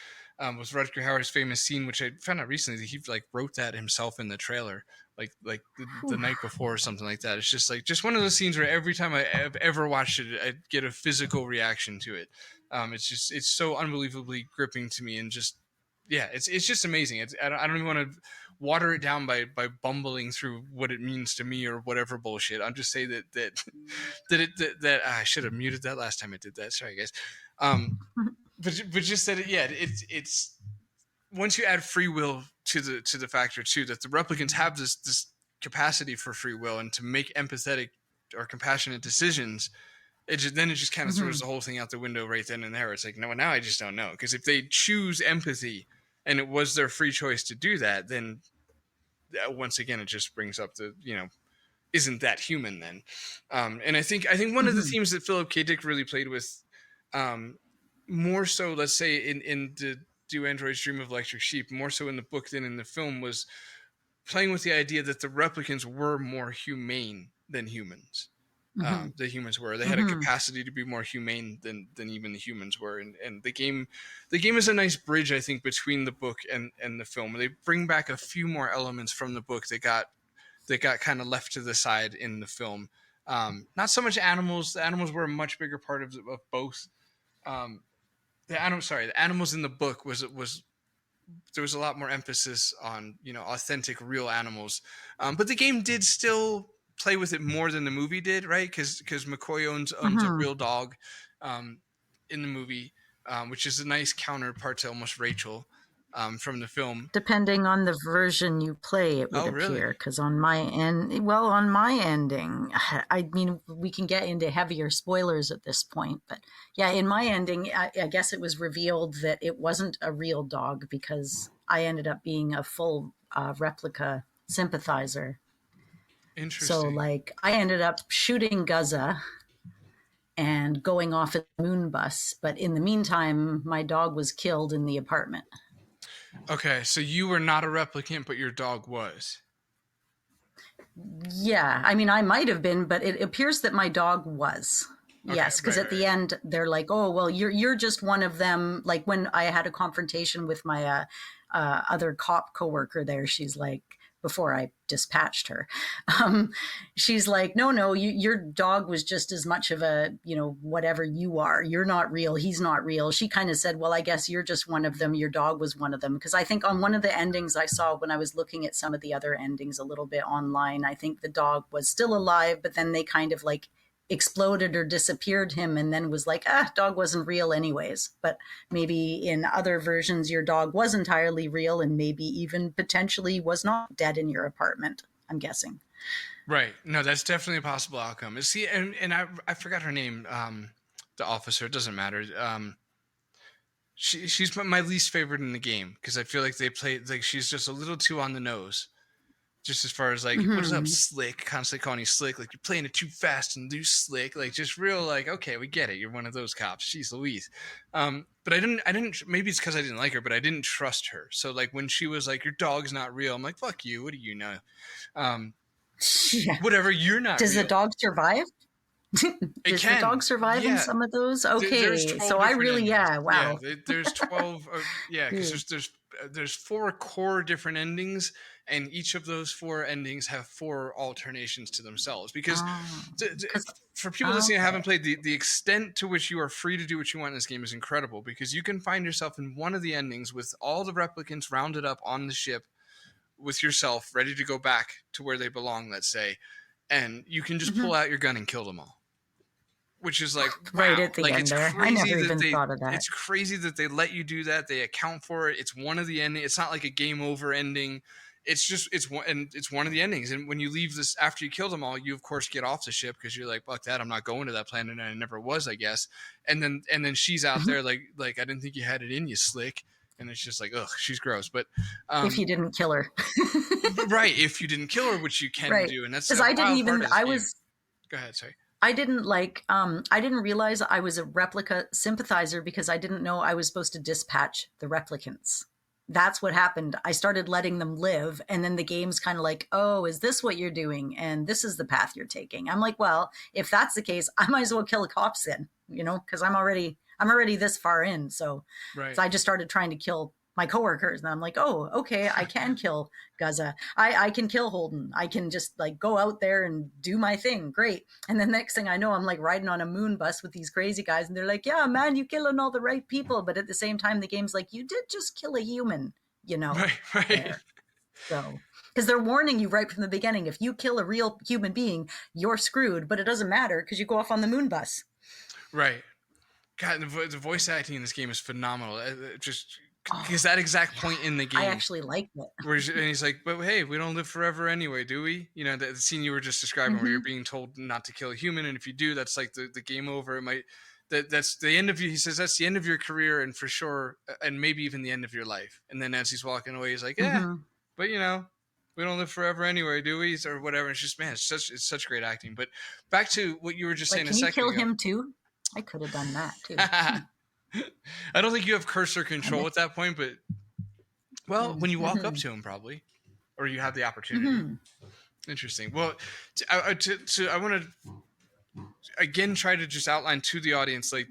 was Rutger Hauer's famous scene, which I found out recently that he like wrote that himself in the trailer, like the night before or something like that. It's just one of those scenes where every time I've ever watched it, I get a physical reaction to it. It's so unbelievably gripping to me, and just it's just amazing. I don't even want to water it down by bumbling through what it means to me or whatever bullshit. I'll just say that I should have muted that last time I did that. Sorry, guys. But just that it's once you add free will to the factor too, that the replicants have this capacity for free will and to make empathetic or compassionate decisions. It just kind of throws the whole thing out the window right then and there. It's like, no, now I just don't know, because if they choose empathy and it was their free choice to do that, then once again it just brings up the isn't that human then? And I think one of the themes that Phillip K Dick really played with, more so, let's say in the Do Androids Dream of Electric Sheep, more so in the book than in the film, was playing with the idea that the replicants were more humane than humans. The humans were. They had a capacity to be more humane than even the humans were. And the game is a nice bridge, I think, between the book and the film. They bring back a few more elements from the book that got kind of left to the side in the film. Not so much animals. The animals were a much bigger part of both. The animals in the book was there was a lot more emphasis on authentic, real animals. But the game did still play with it more than the movie did, right? Because McCoy owns a real dog in the movie, which is a nice counterpart to almost Rachel from the film. Depending on the version you play, it would appear. Because on my ending, I mean, we can get into heavier spoilers at this point, but yeah, in my ending, I guess it was revealed that it wasn't a real dog because I ended up being a full replica sympathizer. Interesting. So, like, I ended up shooting Guzza and going off at the moon bus, but in the meantime, my dog was killed in the apartment. Okay, so you were not a replicant, but your dog was. Yeah, I mean, I might have been, but it appears that my dog was. Okay, yes, because at the end, they're like, "Oh, well, you're just one of them." Like when I had a confrontation with my other cop coworker there, she's like, before I dispatched her, she's like, no, your dog was just as much of a, whatever you are. You're not real. He's not real. She kind of said, well, I guess you're just one of them. Your dog was one of them. Because I think on one of the endings I saw when I was looking at some of the other endings a little bit online, I think the dog was still alive, but then they kind of like exploded or disappeared him and then was like, dog wasn't real anyways. But maybe in other versions your dog was entirely real and maybe even potentially was not dead in your apartment, I'm guessing. Right. No, that's definitely a possible outcome. See, and I forgot her name, the officer, it doesn't matter. She's my least favorite in the game because I feel like they play like she's just a little too on the nose. Just as far as like, what is up, Slick? Constantly calling you Slick, like you're playing it too fast and loose, Slick. Like just real, like, okay, we get it. You're one of those cops. Jeez Louise. But I didn't. Maybe it's because I didn't like her, but I didn't trust her. So like when she was like, your dog's not real, I'm like, fuck you. What do you know? Whatever. You're not. Does real. the dog survive? Does the dog survive in some of those? Okay, so I really, endings. Wow. Yeah, there's 12. Because there's 4 core different endings. And each of those 4 endings have 4 alternations to themselves. Because for people listening who haven't played, the extent to which you are free to do what you want in this game is incredible. Because you can find yourself in one of the endings with all the replicants rounded up on the ship with yourself, ready to go back to where they belong, let's say. And you can just pull out your gun and kill them all. Which is like, wow. Right at the end there. I never even thought of that. It's crazy that they let you do that. They account for it. It's one of the endings. It's not like a game over ending. It's one of the endings. And when you leave this, after you kill them all, you of course get off the ship because you're like, fuck that, I'm not going to that planet, and I never was, I guess. And then she's out there like I didn't think you had it in you, Slick. And it's just like, ugh, she's gross. But if you didn't kill her, right? If you didn't kill her, which you can do, and that's because I didn't even. I was. Go ahead, sorry. I didn't I didn't realize I was a replica sympathizer because I didn't know I was supposed to dispatch the replicants. that's what happened. I started letting them live, and then the game's kind of like, oh, is this what you're doing? And this is the path you're taking. I'm like, well, if that's the case, I might as well kill a cops then, because I'm already this far in. So I just started trying to kill my coworkers, and I'm like, oh, okay, I can kill Gaza. I can kill Holden. I can just like go out there and do my thing. Great. And then next thing I know, I'm like riding on a moon bus with these crazy guys, and they're like, yeah, man, you killing all the right people. But at the same time, the game's like, you did just kill a human, Right. There. So, because they're warning you right from the beginning, if you kill a real human being, you're screwed. But it doesn't matter because you go off on the moon bus. Right. God, the voice acting in this game is phenomenal. Just because that exact point in the game, I actually liked it. And he's like, "But hey, we don't live forever anyway, do we?" The scene you were just describing, where you're being told not to kill a human, and if you do, that's like the game over. It might that's the end of you. He says that's the end of your career, and for sure, and maybe even the end of your life. And then as he's walking away, he's like, "Yeah, but we don't live forever anyway, do we?" Or whatever. It's just, man, it's such great acting. But back to what you were just saying a second ago. Can you kill him too? I could have done that too. I don't think you have cursor control at that point, but when you walk up to him, probably, or you have the opportunity. Interesting. Well, I want to again try to just outline to the audience like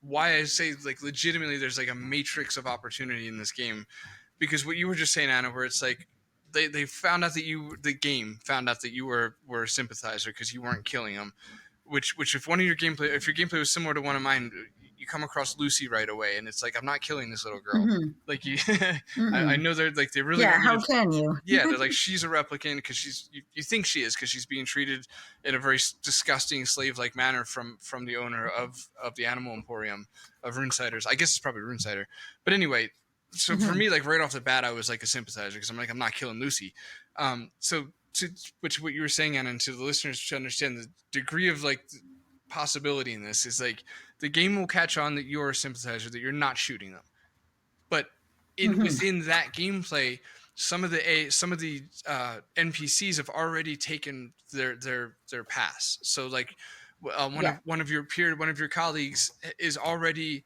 why I say like legitimately there's like a matrix of opportunity in this game, because what you were just saying, Anna, where it's like they found out that the game found out that you were a sympathizer because you weren't killing them. Which if your gameplay was similar to one of mine, you come across Lucy right away, and it's like, I'm not killing this little girl. Like you, I know they're like they really. Yeah, how can you? Yeah, they're like, she's a replicant because you think she is because she's being treated in a very disgusting slave-like manner from the owner of the Animal Emporium of Runesiders. I guess it's probably Runesider, but anyway. So for me, like right off the bat, I was like a sympathizer because I'm like, I'm not killing Lucy. Which what you were saying, Anna, and to the listeners to understand the degree of like possibility in this is like the game will catch on that you're a sympathizer, that you're not shooting them, but within that gameplay, some of the NPCs have already taken their pass. So like one of your colleagues is already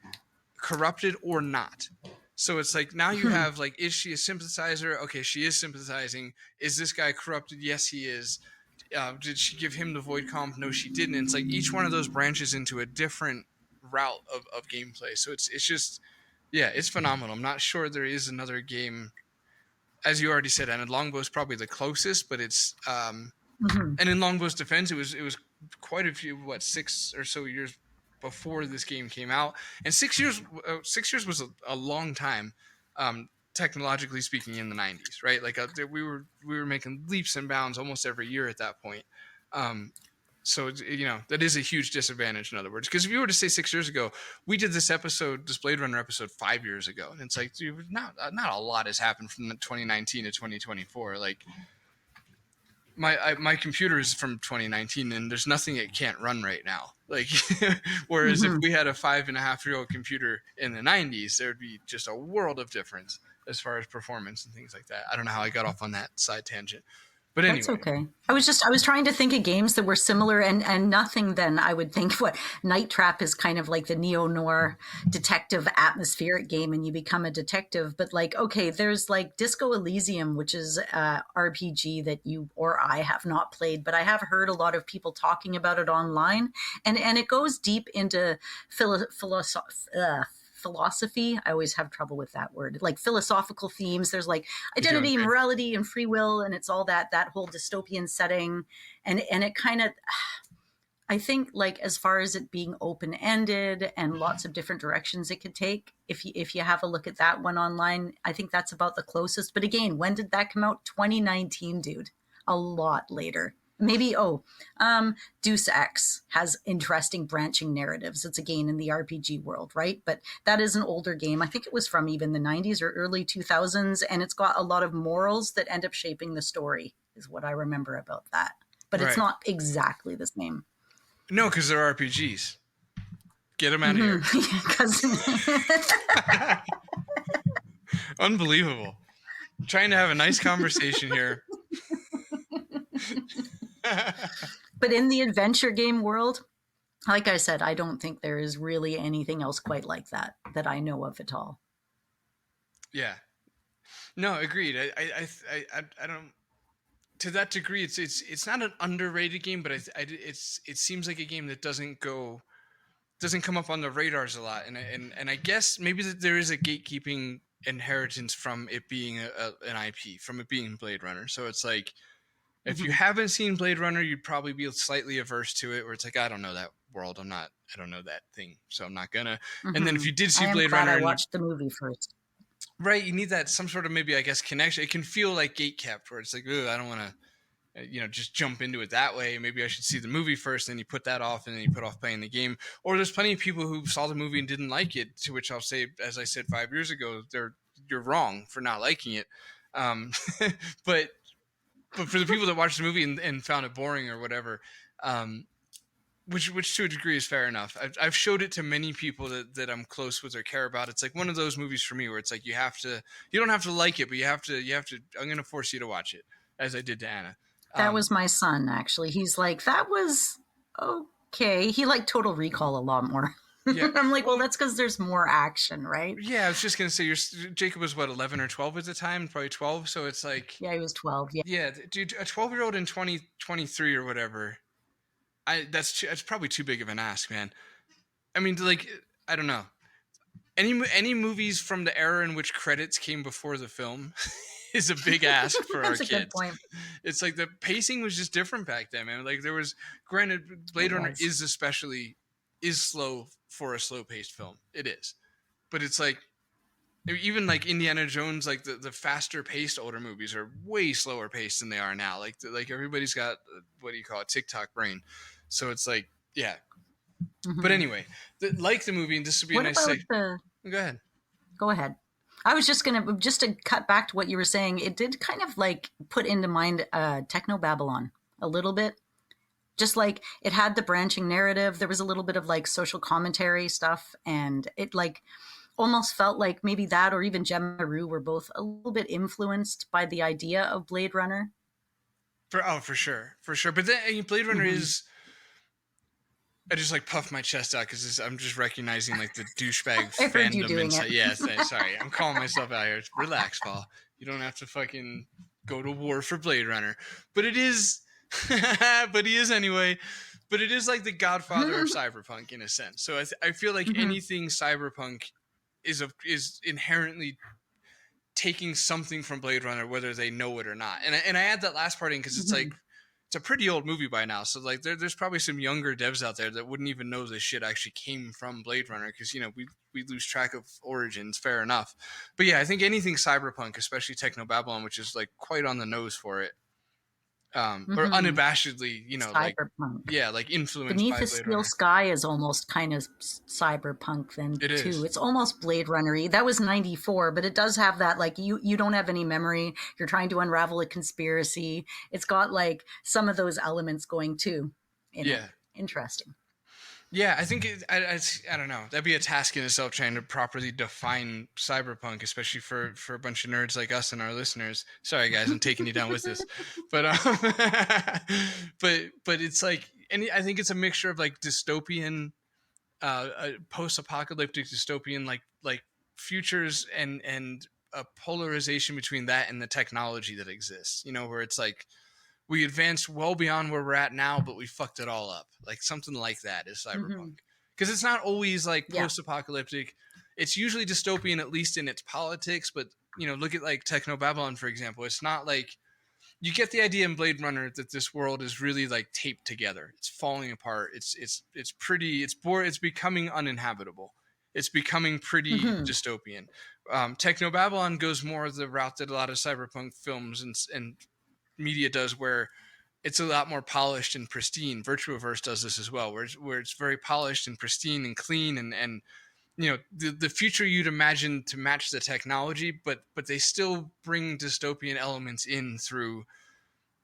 corrupted or not. So it's like now you have like, is she a sympathizer? Okay, she is sympathizing. Is this guy corrupted? Yes, he is. Did she give him the void comp? No, she didn't. It's like each one of those branches into a different route of gameplay. So it's just, yeah, it's phenomenal. I'm not sure there is another game, as you already said, and Longbow's probably the closest, but it's and in Longbow's defense, it was quite a few 6 or so years before this game came out, and 6 years was a long time, technologically speaking, in the 90s, right? Like we were making leaps and bounds almost every year at that point. So that is a huge disadvantage, in other words, because if you were to say 6 years ago, we did this Blade Runner episode 5 years ago, and it's like, dude, not a lot has happened from 2019 to 2024. Like my computer is from 2019, and there's nothing it can't run right now. Like, whereas if we had a 5.5-year-old computer in the 90s, there would be just a world of difference as far as performance and things like that. I don't know how I got off on that side tangent. But anyway. That's okay. I was trying to think of games that were similar and nothing then I would think what Night Trap is kind of like the neo-noir detective atmospheric game and you become a detective. But like, okay, there's like Disco Elysium, which is a RPG that you or I have not played, but I have heard a lot of people talking about it online. And it goes deep into philosophy. I always have trouble with that word, like philosophical themes. There's like identity, morality, and free will, and it's all that whole dystopian setting. And it kind of, I think, like as far as it being open-ended and lots of different directions it could take, if you have a look at that one online, I think that's about the closest. But again, when did that come out? 2019, dude. A lot later. Maybe, Deus Ex has interesting branching narratives. It's again in the RPG world, right? But that is an older game. I think it was from even the 90s or early 2000s, and it's got a lot of morals that end up shaping the story, is what I remember about that. But It's not exactly the same. No, because they're RPGs. Get them out of here. Unbelievable. I'm trying to have a nice conversation here. But in the adventure game world, like I said, I don't think there is really anything else quite like that I know of at all. Yeah. No, agreed. I don't. To that degree, it's not an underrated game, but it seems like a game that doesn't come up on the radars a lot, and I guess maybe that there is a gatekeeping inheritance from it being an IP, from it being Blade Runner. So it's like if you haven't seen Blade Runner, you'd probably be slightly averse to it, where it's like I don't know that world, I don't know that thing, so I'm not gonna. And then if you did see I am Blade glad Runner, I watched the movie first. right, you need that some sort of maybe I guess connection. It can feel like gatekept, where it's like, I don't want to just jump into it that way. Maybe I should see the movie first, then you put that off, and then you put off playing the game. Or there's plenty of people who saw the movie and didn't like it, to which I'll say, as I said 5 years ago, you're wrong for not liking it. But for the people that watched the movie and found it boring or whatever, which to a degree is fair enough. I've showed it to many people that I'm close with or care about. It's like one of those movies for me where it's like you don't have to like it, but you have to. I'm going to force you to watch it, as I did to Anna. That was my son, actually. He's like, that was okay. He liked Total Recall a lot more. Yeah. I'm like, well, that's because there's more action, right? Yeah, I was just going to say, Jacob was, 11 or 12 at the time? Probably 12, so it's like... Yeah, he was 12, yeah. Yeah, dude, a 12-year-old in 2023 or whatever, that's probably too big of an ask, man. I mean, like, I don't know. Any movies from the era in which credits came before the film... is a big ask for our kids. That's a good point. It's like the pacing was just different back then, man. Like there was, granted, Blade Runner is slow for a slow-paced film. It is, but it's like even like Indiana Jones, like the faster-paced older movies are way slower paced than they are now. Like everybody's got what do you call it, TikTok brain. So it's like yeah. But anyway, like the movie, and this would be a nice segue. Go ahead. Go ahead. I was just to cut back to what you were saying, it did kind of like put into mind Techno Babylon a little bit. Just like it had the branching narrative. There was a little bit of like social commentary stuff. And it like almost felt like maybe that or even Gemma Rue were both a little bit influenced by the idea of Blade Runner. For sure. But then Blade Runner is... I just like puffed my chest out because I'm just recognizing like the douchebag fandom inside. Yeah, sorry, I'm calling myself out here. Relax, Paul. You don't have to fucking go to war for Blade Runner. But it is, but he is anyway. But it is like the godfather of cyberpunk in a sense. So I feel like anything cyberpunk is inherently taking something from Blade Runner, whether they know it or not. And I add that last part in because it's like. It's a pretty old movie by now, so like there's probably some younger devs out there that wouldn't even know this shit actually came from Blade Runner because we lose track of origins. Fair enough, but yeah, I think anything cyberpunk, especially Techno Babylon, which is like quite on the nose for it, or unabashedly, cyberpunk. Like influenced. Beneath by the Blade Steel Runner. Sky is almost kind of cyberpunk then it too. Is. It's almost Blade Runner-y. That was 94, but it does have that like you don't have any memory. You're trying to unravel a conspiracy. It's got like some of those elements going too. Interesting. Yeah, I think I don't know. That'd be a task in itself trying to properly define cyberpunk, especially for a bunch of nerds like us and our listeners. Sorry, guys, I'm taking you down with this, but but it's like, and I think it's a mixture of like dystopian, post-apocalyptic dystopian, like futures and a polarization between that and the technology that exists. Where it's like. We advanced well beyond where we're at now, but we fucked it all up. Like something like that is cyberpunk. Because it's not always like post-apocalyptic. It's usually dystopian, at least in its politics. But, look at like Techno Babylon, for example. It's not like you get the idea in Blade Runner that this world is really like taped together. It's falling apart. It's becoming uninhabitable. It's becoming pretty dystopian. Techno Babylon goes more the route that a lot of cyberpunk films and media does, where it's a lot more polished and pristine. Virtuaverse does this as well, where it's very polished and pristine and clean and the future you'd imagine to match the technology, but they still bring dystopian elements in through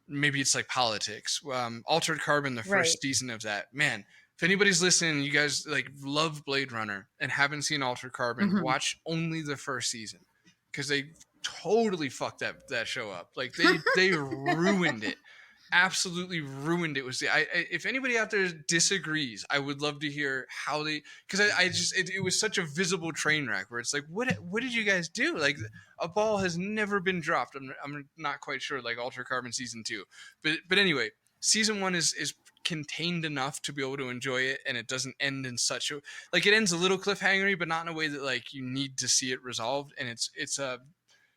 maybe it's like politics. Altered Carbon, the first season of that, man. If anybody's listening, you guys like love Blade Runner and haven't seen Altered Carbon, watch only the first season because they totally fucked that show up. Like they ruined it. absolutely ruined it was if anybody out there disagrees, I would love to hear how they, because I just it was such a visible train wreck where it's like, what did you guys do? Like, a ball has never been dropped. I'm not quite sure, like Altered Carbon season 2, but anyway, season 1 is contained enough to be able to enjoy it, and it doesn't end in such a, like, it ends a little cliffhangery, but not in a way that like you need to see it resolved. And it's a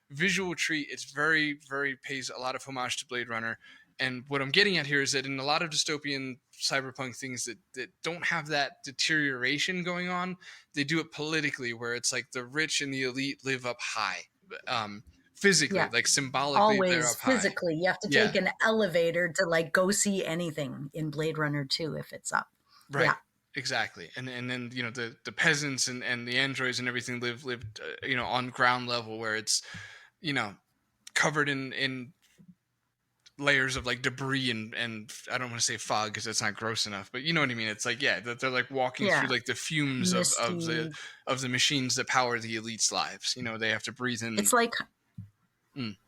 visual treat. It's very pays a lot of homage to Blade Runner. And what I'm getting at here is that in a lot of dystopian cyberpunk things that don't have that deterioration going on, they do it politically, where it's like the rich and the elite live up high, physically, Yeah. like symbolically, they're Always up high. physically. You have to Yeah. take an elevator to like go see anything in Blade Runner 2 if it's up. Right. Yeah. Exactly. And then the peasants and the androids and everything lived on ground level, where it's covered in layers of like debris and I don't want to say fog because that's not gross enough, but you know what I mean. It's like, yeah, that they're like walking Yeah. through like the fumes of Misty. the machines that power the elites' lives. They have to breathe in. It's like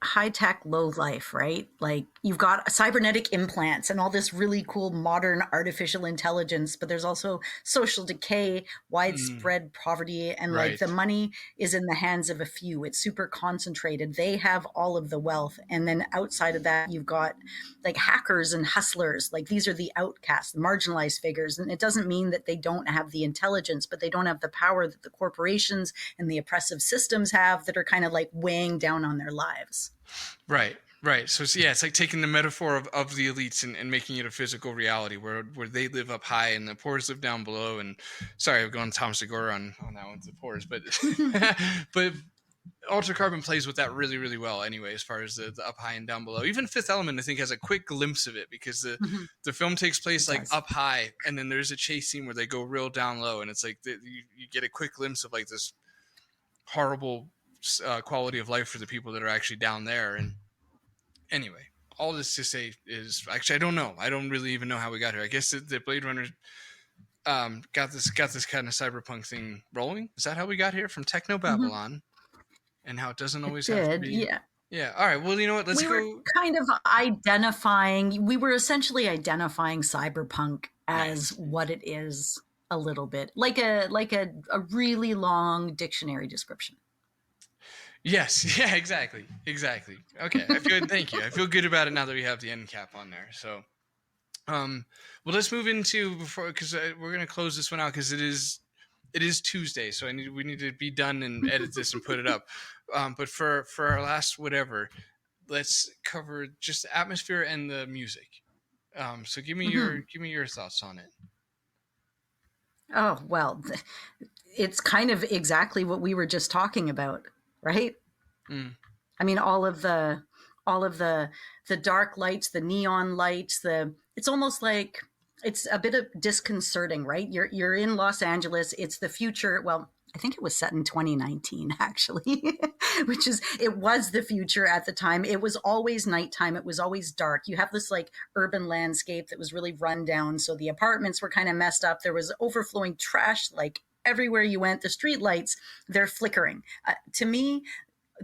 high-tech low life, right? Like you've got cybernetic implants and all this really cool modern artificial intelligence, but there's also social decay, widespread poverty, and like Right. the money is in the hands of a few. It's super concentrated. They have all of the wealth, and then outside of that you've got like hackers and hustlers. Like these are the outcasts, the marginalized figures, and it doesn't mean that they don't have the intelligence, but they don't have the power that the corporations and the oppressive systems have, that are kind of like weighing down on their lives. Right. So it's like taking the metaphor of the elites and making it a physical reality where they live up high and the poors live down below. And sorry, I've gone Tom Segura on that one, the poors, but but Altered Carbon plays with that really, really well anyway, as far as the up high and down below. Even Fifth Element, I think, has a quick glimpse of it, because the film takes place like up high, and then there's a chase scene where they go real down low, and it's like you get a quick glimpse of like this horrible quality of life for the people that are actually down there. And anyway, all this to say is, actually, I don't know. I don't really even know how we got here. I guess the Blade Runner got this kind of cyberpunk thing rolling. Is that how we got here from Techno Babylon? And how it doesn't always have to be. Yeah. All right. Well, you know what? Let's go. We were kind of identifying. We were essentially identifying cyberpunk as what it is, a little bit like a really long dictionary description. Yes. Yeah. Exactly. Okay. Thank you. I feel good about it now that we have the end cap on there. So, well, let's move into because we're gonna close this one out because it is Tuesday, so we need to be done and edit this and put it up. But for our last whatever, let's cover just the atmosphere and the music. So give me your thoughts on it. Oh, well, it's kind of exactly what we were just talking about, right? I mean, all of the dark lights, the neon lights, it's almost like it's a bit of disconcerting, right? You're in Los Angeles. It's the future. Well, I think it was set in 2019, actually, it was the future at the time. It was always nighttime. It was always dark. You have this like urban landscape that was really run down. So the apartments were kind of messed up. There was overflowing trash, like everywhere you went. The street lights, they're flickering. To me,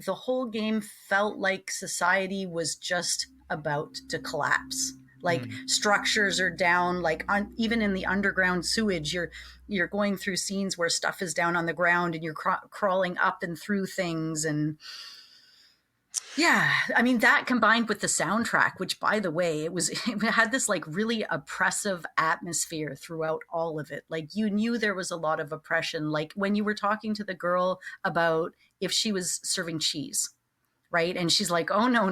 the whole game felt like society was just about to collapse. Like structures are down, like even in the underground sewage, you're going through scenes where stuff is down on the ground and you're crawling up and through things. And yeah, I mean, that combined with the soundtrack, which by the way, it had this like really oppressive atmosphere throughout all of it. Like you knew there was a lot of oppression. Like when you were talking to the girl about if she was serving cheese, right? And she's like, oh, no.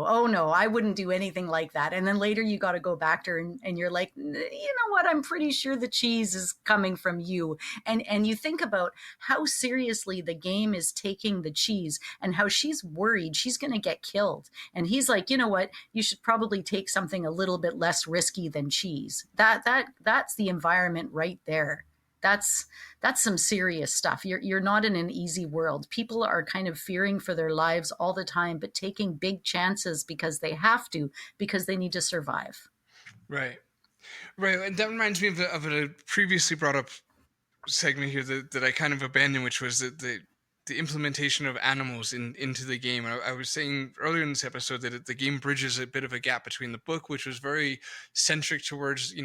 Oh, no, I wouldn't do anything like that. And then later you got to go back to her and you're like, you know what? I'm pretty sure the cheese is coming from you. And you think about how seriously the game is taking the cheese and how she's worried she's going to get killed. And he's like, you know what? You should probably take something a little bit less risky than cheese. That's the environment right there. That's some serious stuff. You're not in an easy world. People are kind of fearing for their lives all the time, but taking big chances because they have to, because they need to survive. Right. And that reminds me of a previously brought up segment here that I kind of abandoned, which was that the implementation of animals into the game. And I was saying earlier in this episode that the game bridges a bit of a gap between the book, which was very centric towards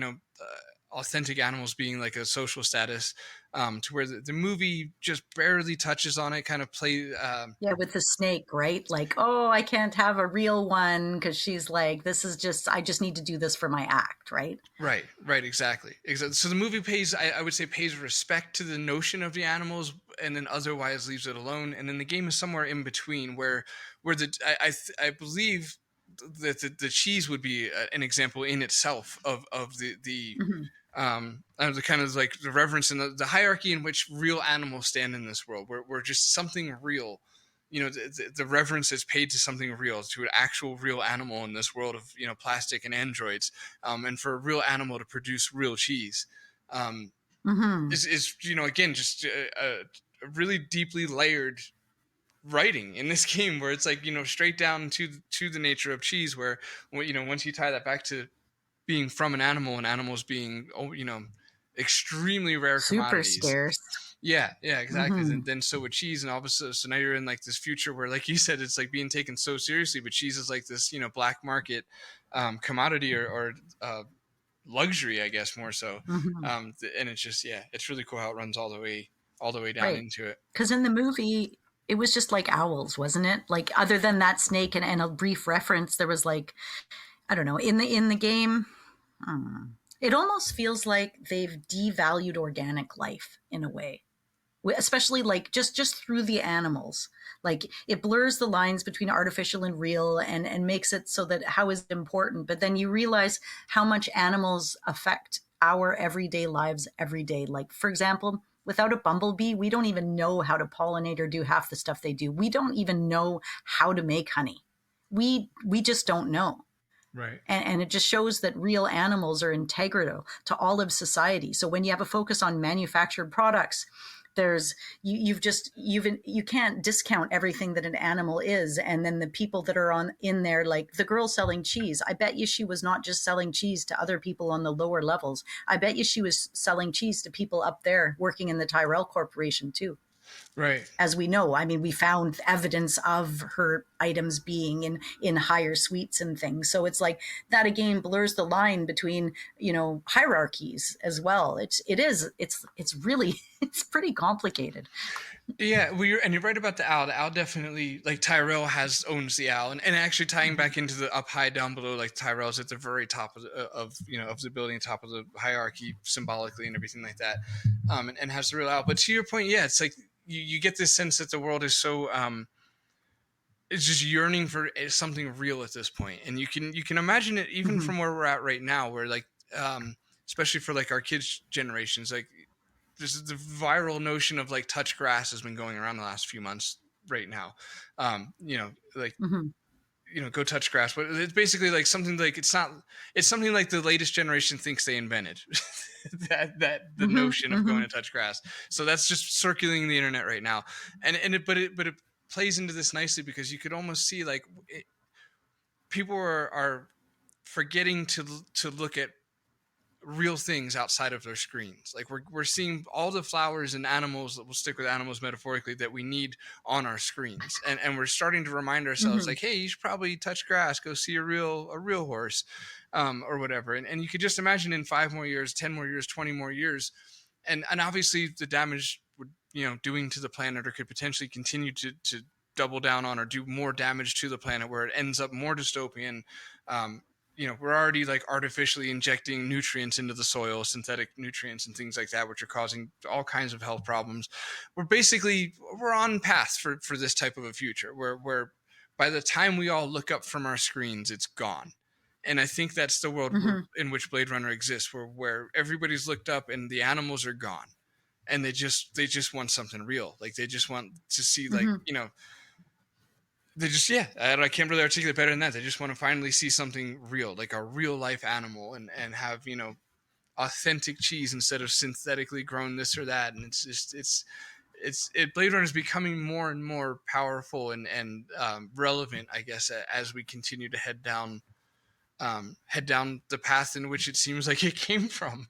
authentic animals being like a social status, to where the movie just barely touches on it. Kind of play. Yeah, with the snake, right? Like, oh, I can't have a real one because she's like, this is just, I just need to do this for my act, right? Right, exactly. So the movie I would say, pays respect to the notion of the animals, and then otherwise leaves it alone. And then the game is somewhere in between, where I believe that the cheese would be an example in itself of the the kind of like the reverence and the hierarchy in which real animals stand in this world, where just something real, the reverence is paid to something real, to an actual real animal in this world of plastic and androids, and for a real animal to produce real cheese, is again just a really deeply layered writing in this game, where it's like straight down to the nature of cheese, where once you tie that back to being from an animal, and animals being extremely rare Super commodities. scarce. Yeah, exactly. Then so with cheese, and all of a sudden, so now you're in like this future where, like you said, it's like being taken so seriously, but cheese is like this black market commodity, or luxury, I guess, more so. And it's just, it's really cool how it runs all the way down into it. Because in the movie, it was just like owls, wasn't it? Like, other than that snake and a brief reference, there was like, I don't know, in the game, it almost feels like they've devalued organic life in a way, especially like just through the animals. Like, it blurs the lines between artificial and real, and makes it so that how is it important, but then you realize how much animals affect our everyday lives every day. Like, for example, without a bumblebee, we don't even know how to pollinate or do half the stuff they do. We don't even know how to make honey. We just don't know. Right. And it just shows that real animals are integral to all of society. So when you have a focus on manufactured products, there's you can't discount everything that an animal is. And then the people that are in there, like the girl selling cheese, I bet you she was not just selling cheese to other people on the lower levels. I bet you she was selling cheese to people up there working in the Tyrell Corporation too. Right. As we know, I mean, we found evidence of her items being in higher suites and things. So it's like that again blurs the line between, hierarchies as well. It's really, it's pretty complicated. Yeah, and you're right about the owl. The owl definitely, like, Tyrell owns the owl, and actually tying back into the up high down below, like Tyrell's at the very top of the building, top of the hierarchy symbolically and everything like that, and has the real owl. But to your point, yeah, it's like you get this sense that the world is so it's just yearning for something real at this point, and you can imagine it even from where we're at right now, where like especially for like our kids' generations, like this is the viral notion of like touch grass has been going around the last few months right now. Go touch grass, but it's basically like something like it's something like the latest generation thinks they invented. that the notion of going to touch grass. So that's just circulating the internet right now, but it plays into this nicely, because you could almost see like people are forgetting to look at real things outside of their screens. Like we're seeing all the flowers and animals, that will stick with animals metaphorically, that we need on our screens, and we're starting to remind ourselves like, hey, you should probably touch grass, go see a real horse, or whatever. And you could just imagine in 5 more years, 10 more years, 20 more years, and obviously the damage would doing to the planet, or could potentially continue to double down on or do more damage to the planet, where it ends up more dystopian. We're already like artificially injecting nutrients into the soil, synthetic nutrients and things like that, which are causing all kinds of health problems. We're on path for this type of a future where by the time we all look up from our screens, it's gone. And I think that's the world in which Blade Runner exists, where everybody's looked up and the animals are gone, and they just want something real. Like they just want to see they just, I can't really articulate better than that. They just want to finally see something real, like a real life animal, and have, authentic cheese instead of synthetically grown this or that. And it's just, Blade Runner is becoming more and more powerful and relevant, I guess, as we continue to head down the path in which it seems like it came from.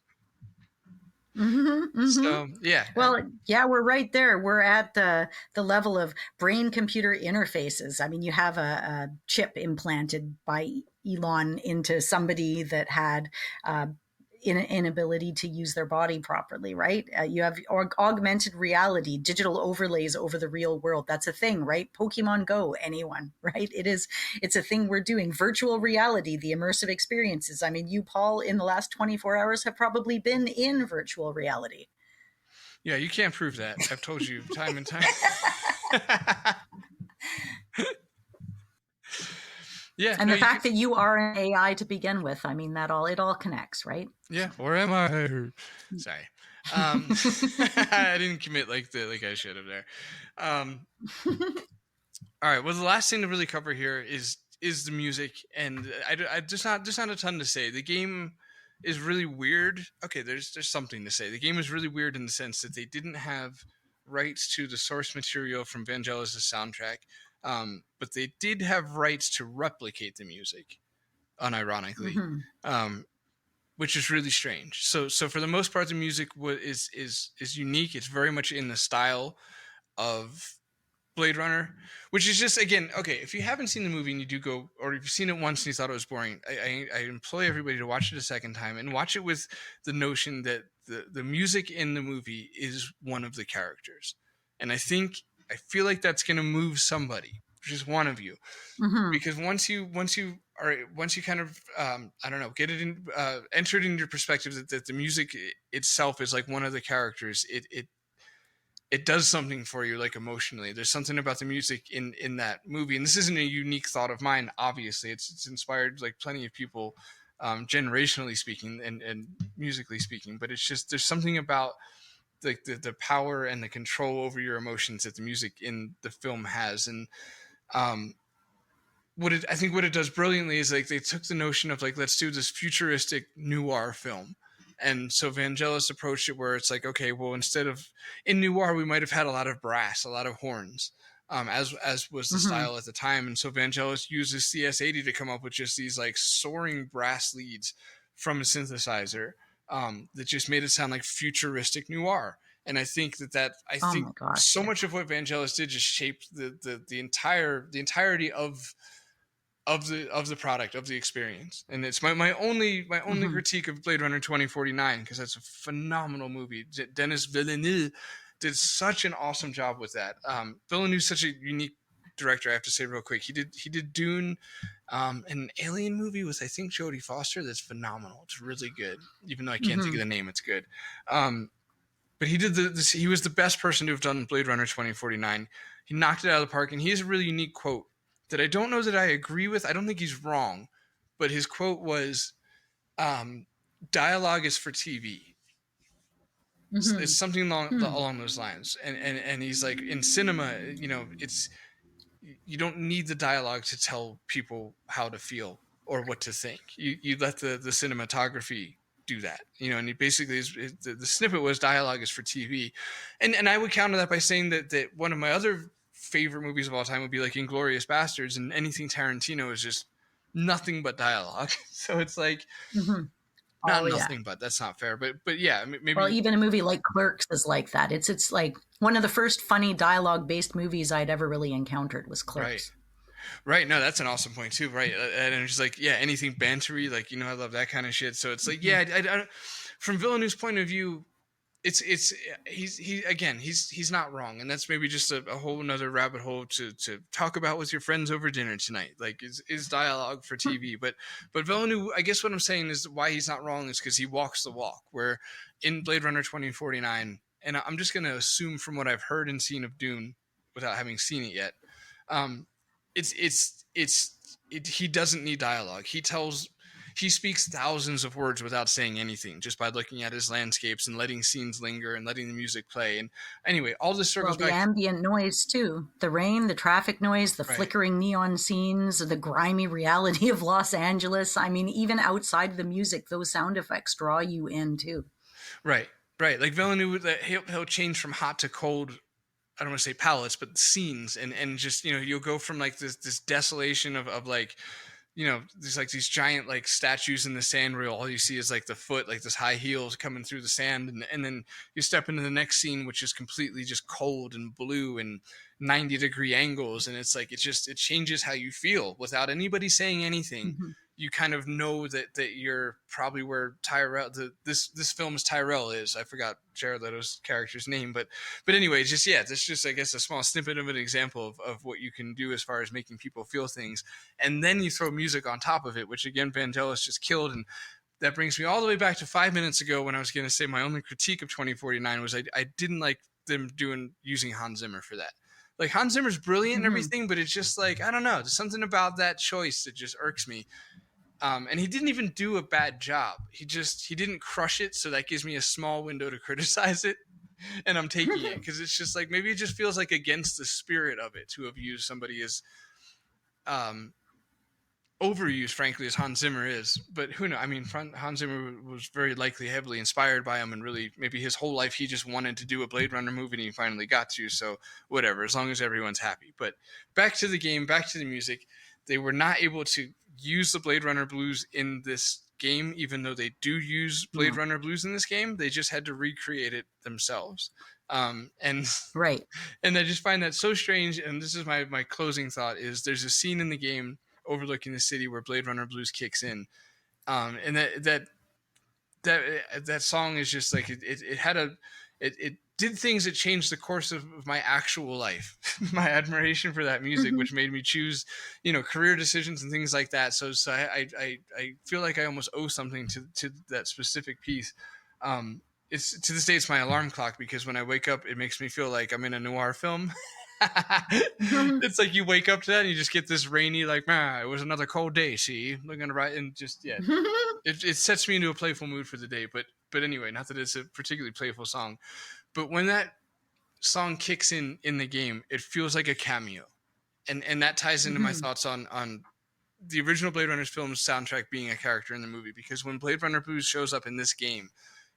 Mm-hmm. So yeah, Well, yeah, we're right there. We're at the level of brain computer interfaces. I mean, you have a chip implanted by Elon into somebody that had inability to use their body properly, right? You have augmented reality, digital overlays over the real world. That's a thing, right? Pokemon Go, anyone, right? It's a thing we're doing. Virtual reality, the immersive experiences. I mean, you, Paul, in the last 24 hours have probably been in virtual reality. yeah, you can't prove that. I've told you time and time. Yeah, And no, the you fact could, that you are an AI to begin with, I mean, it all connects, right? yeah, or am I? Sorry, I didn't commit like I should have there. All right, well, the last thing to really cover here is the music, and I just not a ton to say. The game is really weird. Okay, there's something to say. The game is really weird in the sense that they didn't have rights to the source material from Vangelis' soundtrack, but they did have rights to replicate the music, unironically, Mm-hmm. which is really strange. So for the most part, the music is unique. It's very much in the style of Blade Runner, which is just, again, okay, if you haven't seen the movie and you do go, or if you've seen it once and you thought it was boring, I implore everybody to watch it a second time and watch it with the notion that the music in the movie is one of the characters. And I feel like that's going to move somebody, just one of you, Mm-hmm. because once you kind of I don't know, get it in, entered in your perspective that the music itself is like one of the characters, it does something for you, like emotionally. There's something about the music in that movie, and this isn't a unique thought of mine. Obviously, it's inspired like plenty of people, generationally speaking and musically speaking. But it's just, there's something about like the power and the control over your emotions that the music in the film has. And um, I think what it does brilliantly is like they took the notion of like, let's do this futuristic noir film. And so Vangelis approached it where it's like, okay, well, instead of in noir, we might have had a lot of brass, a lot of horns, as was the Mm-hmm. style at the time. And so Vangelis uses CS80 to come up with just these like soaring brass leads from a synthesizer, that just made it sound like futuristic noir. And I think I Oh think my gosh. so Yeah. much of what Vangelis did just shaped the entirety of the product, of the experience. And it's my only Mm-hmm. critique of Blade Runner 2049, because that's a phenomenal movie. Denis Villeneuve did such an awesome job with that. Villeneuve's such a unique director, I have to say real quick. He did Dune, an alien movie with, I think, Jodie Foster, that's phenomenal. It's really good, even though I can't think Mm-hmm. of the name. It's good. But he did he was the best person to have done Blade Runner 2049. He knocked it out of the park, and he has a really unique quote that I don't know that I agree with. I don't think he's wrong, but his quote was, um, "Dialogue is for TV." It's Mm-hmm. something Hmm. along those lines. And he's like, in cinema, it's, you don't need the dialogue to tell people how to feel or what to think. You let the cinematography do that, and he basically the snippet was, dialogue is for TV. And I would counter that by saying that one of my other favorite movies of all time would be like Inglorious Bastards, and anything Tarantino is just nothing but dialogue. So it's like, Mm-hmm. not Oh yeah. nothing, but that's not fair. But yeah, Well, maybe. even a movie like Clerks is like that. It's like one of the first funny dialogue based movies I'd ever really encountered was Right. Clerks. Right. No, that's an awesome point too. Right. And it's just like, yeah, anything bantery, like, I love that kind of shit. So it's like, Mm-hmm. yeah, from Villeneuve's point of view, it's he's not wrong, and that's maybe just a whole another rabbit hole to talk about with your friends over dinner tonight. Like, is dialogue for TV? But Villeneuve, I guess what I'm saying is why he's not wrong is because he walks the walk. Where in Blade Runner 2049, and I'm just gonna assume from what I've heard and seen of Dune, without having seen it yet, um, he doesn't need dialogue. He speaks thousands of words without saying anything, just by looking at his landscapes and letting scenes linger and letting the music play. And anyway, all this Well, circles the back. ambient noise too. The rain, the traffic noise, the Right. flickering neon scenes, the grimy reality of Los Angeles. I mean, even outside the music, those sound effects draw you in too. Right. Right. Like Villeneuve, he'll change from hot to cold. I don't want to say palettes, but scenes, and just, you'll go from like this desolation of like you know, there's like these giant like statues in the sand where all you see is like the foot, like this high heels coming through the sand. And then you step into the next scene, which is completely just cold and blue and 90-degree angles. And it's like, it changes how you feel without anybody saying anything. Mhm. You kind of know that you're probably where this film's Tyrell is. I forgot Jared Leto's character's name, but anyway, just, yeah, that's just, I guess, a small snippet of an example of what you can do as far as making people feel things. And then you throw music on top of it, which again, Vangelis just killed. And that brings me all the way back to 5 minutes ago when I was going to say my only critique of 2049 was I didn't like them using Hans Zimmer for that. Like, Hans Zimmer's brilliant and everything, but it's just like, I don't know, there's something about that choice that just irks me. And he didn't even do a bad job. He didn't crush it. So that gives me a small window to criticize it. And I'm taking it because it's just like, maybe it just feels like against the spirit of it to have used somebody as overused, frankly, as Hans Zimmer is. But who knows? I mean, Hans Zimmer was very likely heavily inspired by him, and really maybe his whole life he just wanted to do a Blade Runner movie and he finally got to. So whatever, as long as everyone's happy. But back to the game, back to the music. They were not able to use the Blade Runner blues in this game, even though they do use Blade Runner blues in this game. They just had to recreate it themselves. And Right. And I just find that so strange. And this is my closing thought is there's a scene in the game overlooking the city where Blade Runner blues kicks in. And that song is just like, it did things that changed the course of my actual life, my admiration for that music, which made me choose, you know, career decisions and things like that. So I feel like I almost owe something to that specific piece. It's to this day, it's my alarm clock because when I wake up, it makes me feel like I'm in a noir film. It's like you wake up to that and you just get this rainy, like, it was another cold day. See, looking to right, and just, yeah, it sets me into a playful mood for the day. But anyway, not that it's a particularly playful song, but when that song kicks in the game, it feels like a cameo, and that ties into my thoughts on the original Blade Runner film's soundtrack being a character in the movie. Because when Blade Runner Blues shows up in this game,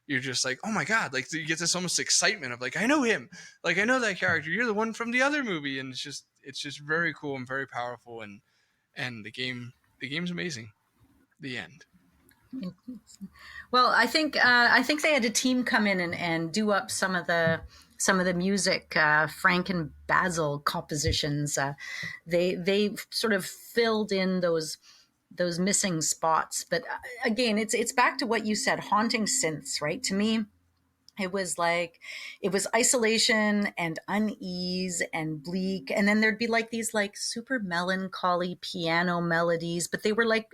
you're just like, oh my god, like you get this almost excitement of like, I know him, like I know that character, you're the one from the other movie. And it's just very cool and very powerful, and the game's amazing. The end. Well, I think they had a team come in and do up some of the music. Frank and Basil compositions. They sort of filled in those missing spots. But again, it's back to what you said, haunting synths, right? To me, it was isolation and unease and bleak, and then there'd be like these like super melancholy piano melodies, but they were like,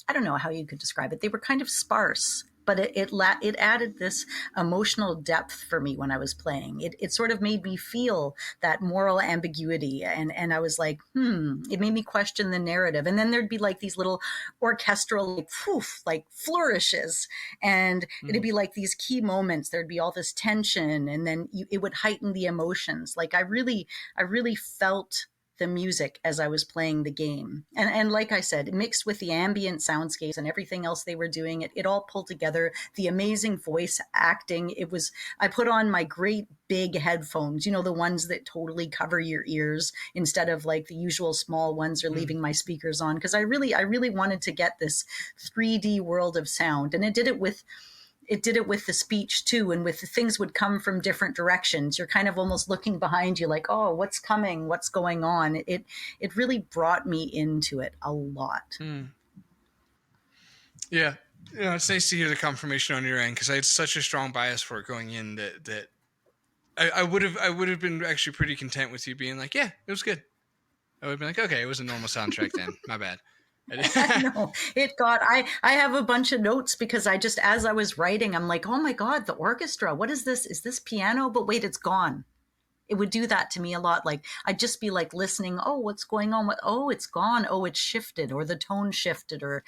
I don't know how you could describe it. They were kind of sparse, but it added this emotional depth for me when I was playing. It sort of made me feel that moral ambiguity, and I was like, it made me question the narrative. And then there'd be like these little orchestral like flourishes, and it'd be like these key moments. There'd be all this tension, and then it would heighten the emotions. Like I really felt the music as I was playing the game. And like I said, mixed with the ambient soundscapes and everything else they were doing, it all pulled together. The amazing voice acting. I put on my great big headphones, the ones that totally cover your ears instead of like the usual small ones or leaving my speakers on. Because I really wanted to get this 3D world of sound. And it did it with the speech too, and with the things would come from different directions. You're kind of almost looking behind you like, oh, what's coming? What's going on? It really brought me into it a lot. Yeah. It's nice to hear the confirmation on your end, because I had such a strong bias for it going in that I would have been actually pretty content with you being like, yeah, it was good. I would have been like, okay, it was a normal soundtrack then. My bad. No, I have a bunch of notes because as I was writing, I'm like, oh my God, the orchestra, what is this? Is this piano? But wait, it's gone. It would do that to me a lot. Like I'd just be like listening. Oh, what's going on? Oh, it's gone. Oh, it's shifted, or the tone shifted, or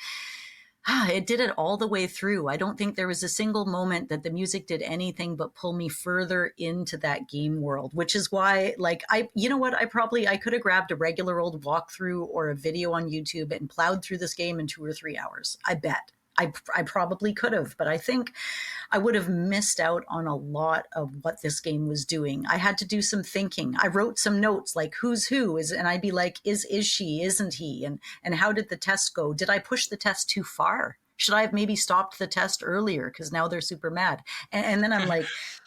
it did it all the way through. I don't think there was a single moment that the music did anything but pull me further into that game world, which is why, like, I could have grabbed a regular old walkthrough or a video on YouTube and plowed through this game in 2 or 3 hours. I bet. I probably could have, but I think I would have missed out on a lot of what this game was doing. I had to do some thinking. I wrote some notes like who's who is, and I'd be like, is she, isn't he? And how did the test go? Did I push the test too far? Should I have maybe stopped the test earlier? Because now they're super mad. And then I'm like,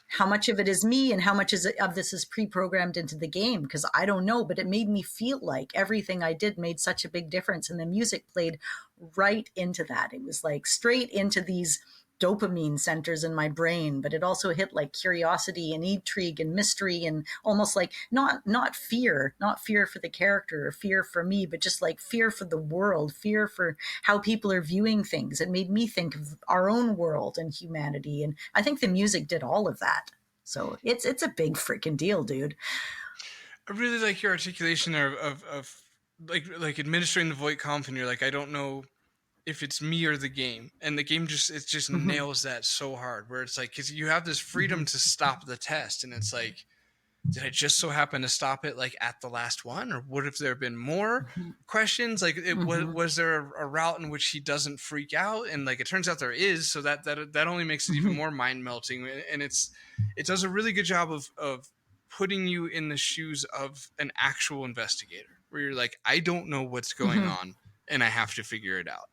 how much of it is me and how much of this is pre-programmed into the game? Because I don't know, but it made me feel like everything I did made such a big difference. And the music played right into that. It was like straight into these dopamine centers in my brain, but it also hit like curiosity and intrigue and mystery and almost like not fear for the character or fear for me, but just like fear for the world, fear for how people are viewing things. It made me think of our own world and humanity, and I think the music did all of that. So it's a big freaking deal, dude. I really like your articulation of like administering the void conf, and you're like, I don't know if it's me or the game, and the game just nails that so hard, where it's like, because you have this freedom to stop the test, and it's like, did I just so happen to stop it like at the last one, or what if there have been more questions? Like, was there a route in which he doesn't freak out? And like, it turns out there is, so that only makes it even more mind melting, and it does a really good job of putting you in the shoes of an actual investigator, where you're like, I don't know what's going on, and I have to figure it out.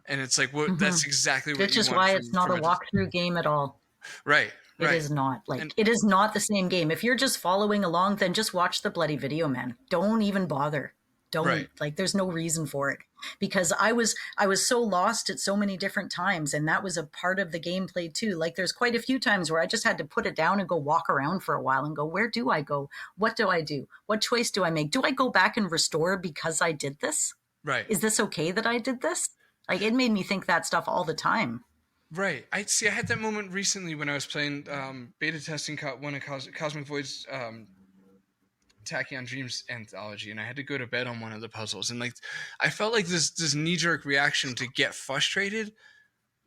And it's like, what? That's exactly what. Which is why it's not a walkthrough game at all. Right. It is not. Like, it is not the same game. If you're just following along, then just watch the bloody video, man. Don't even bother. Don't. Like, there's no reason for it. Because I was so lost at so many different times, and that was a part of the gameplay too. Like, there's quite a few times where I just had to put it down and go walk around for a while and go, where do I go? What do I do? What choice do I make? Do I go back and restore because I did this? Right. Is this okay that I did this? Like, it made me think that stuff all the time. Right. I had that moment recently when I was playing beta testing one of Cosmic Void's Tachyon Dreams anthology, and I had to go to bed on one of the puzzles, and like, I felt like this knee-jerk reaction to get frustrated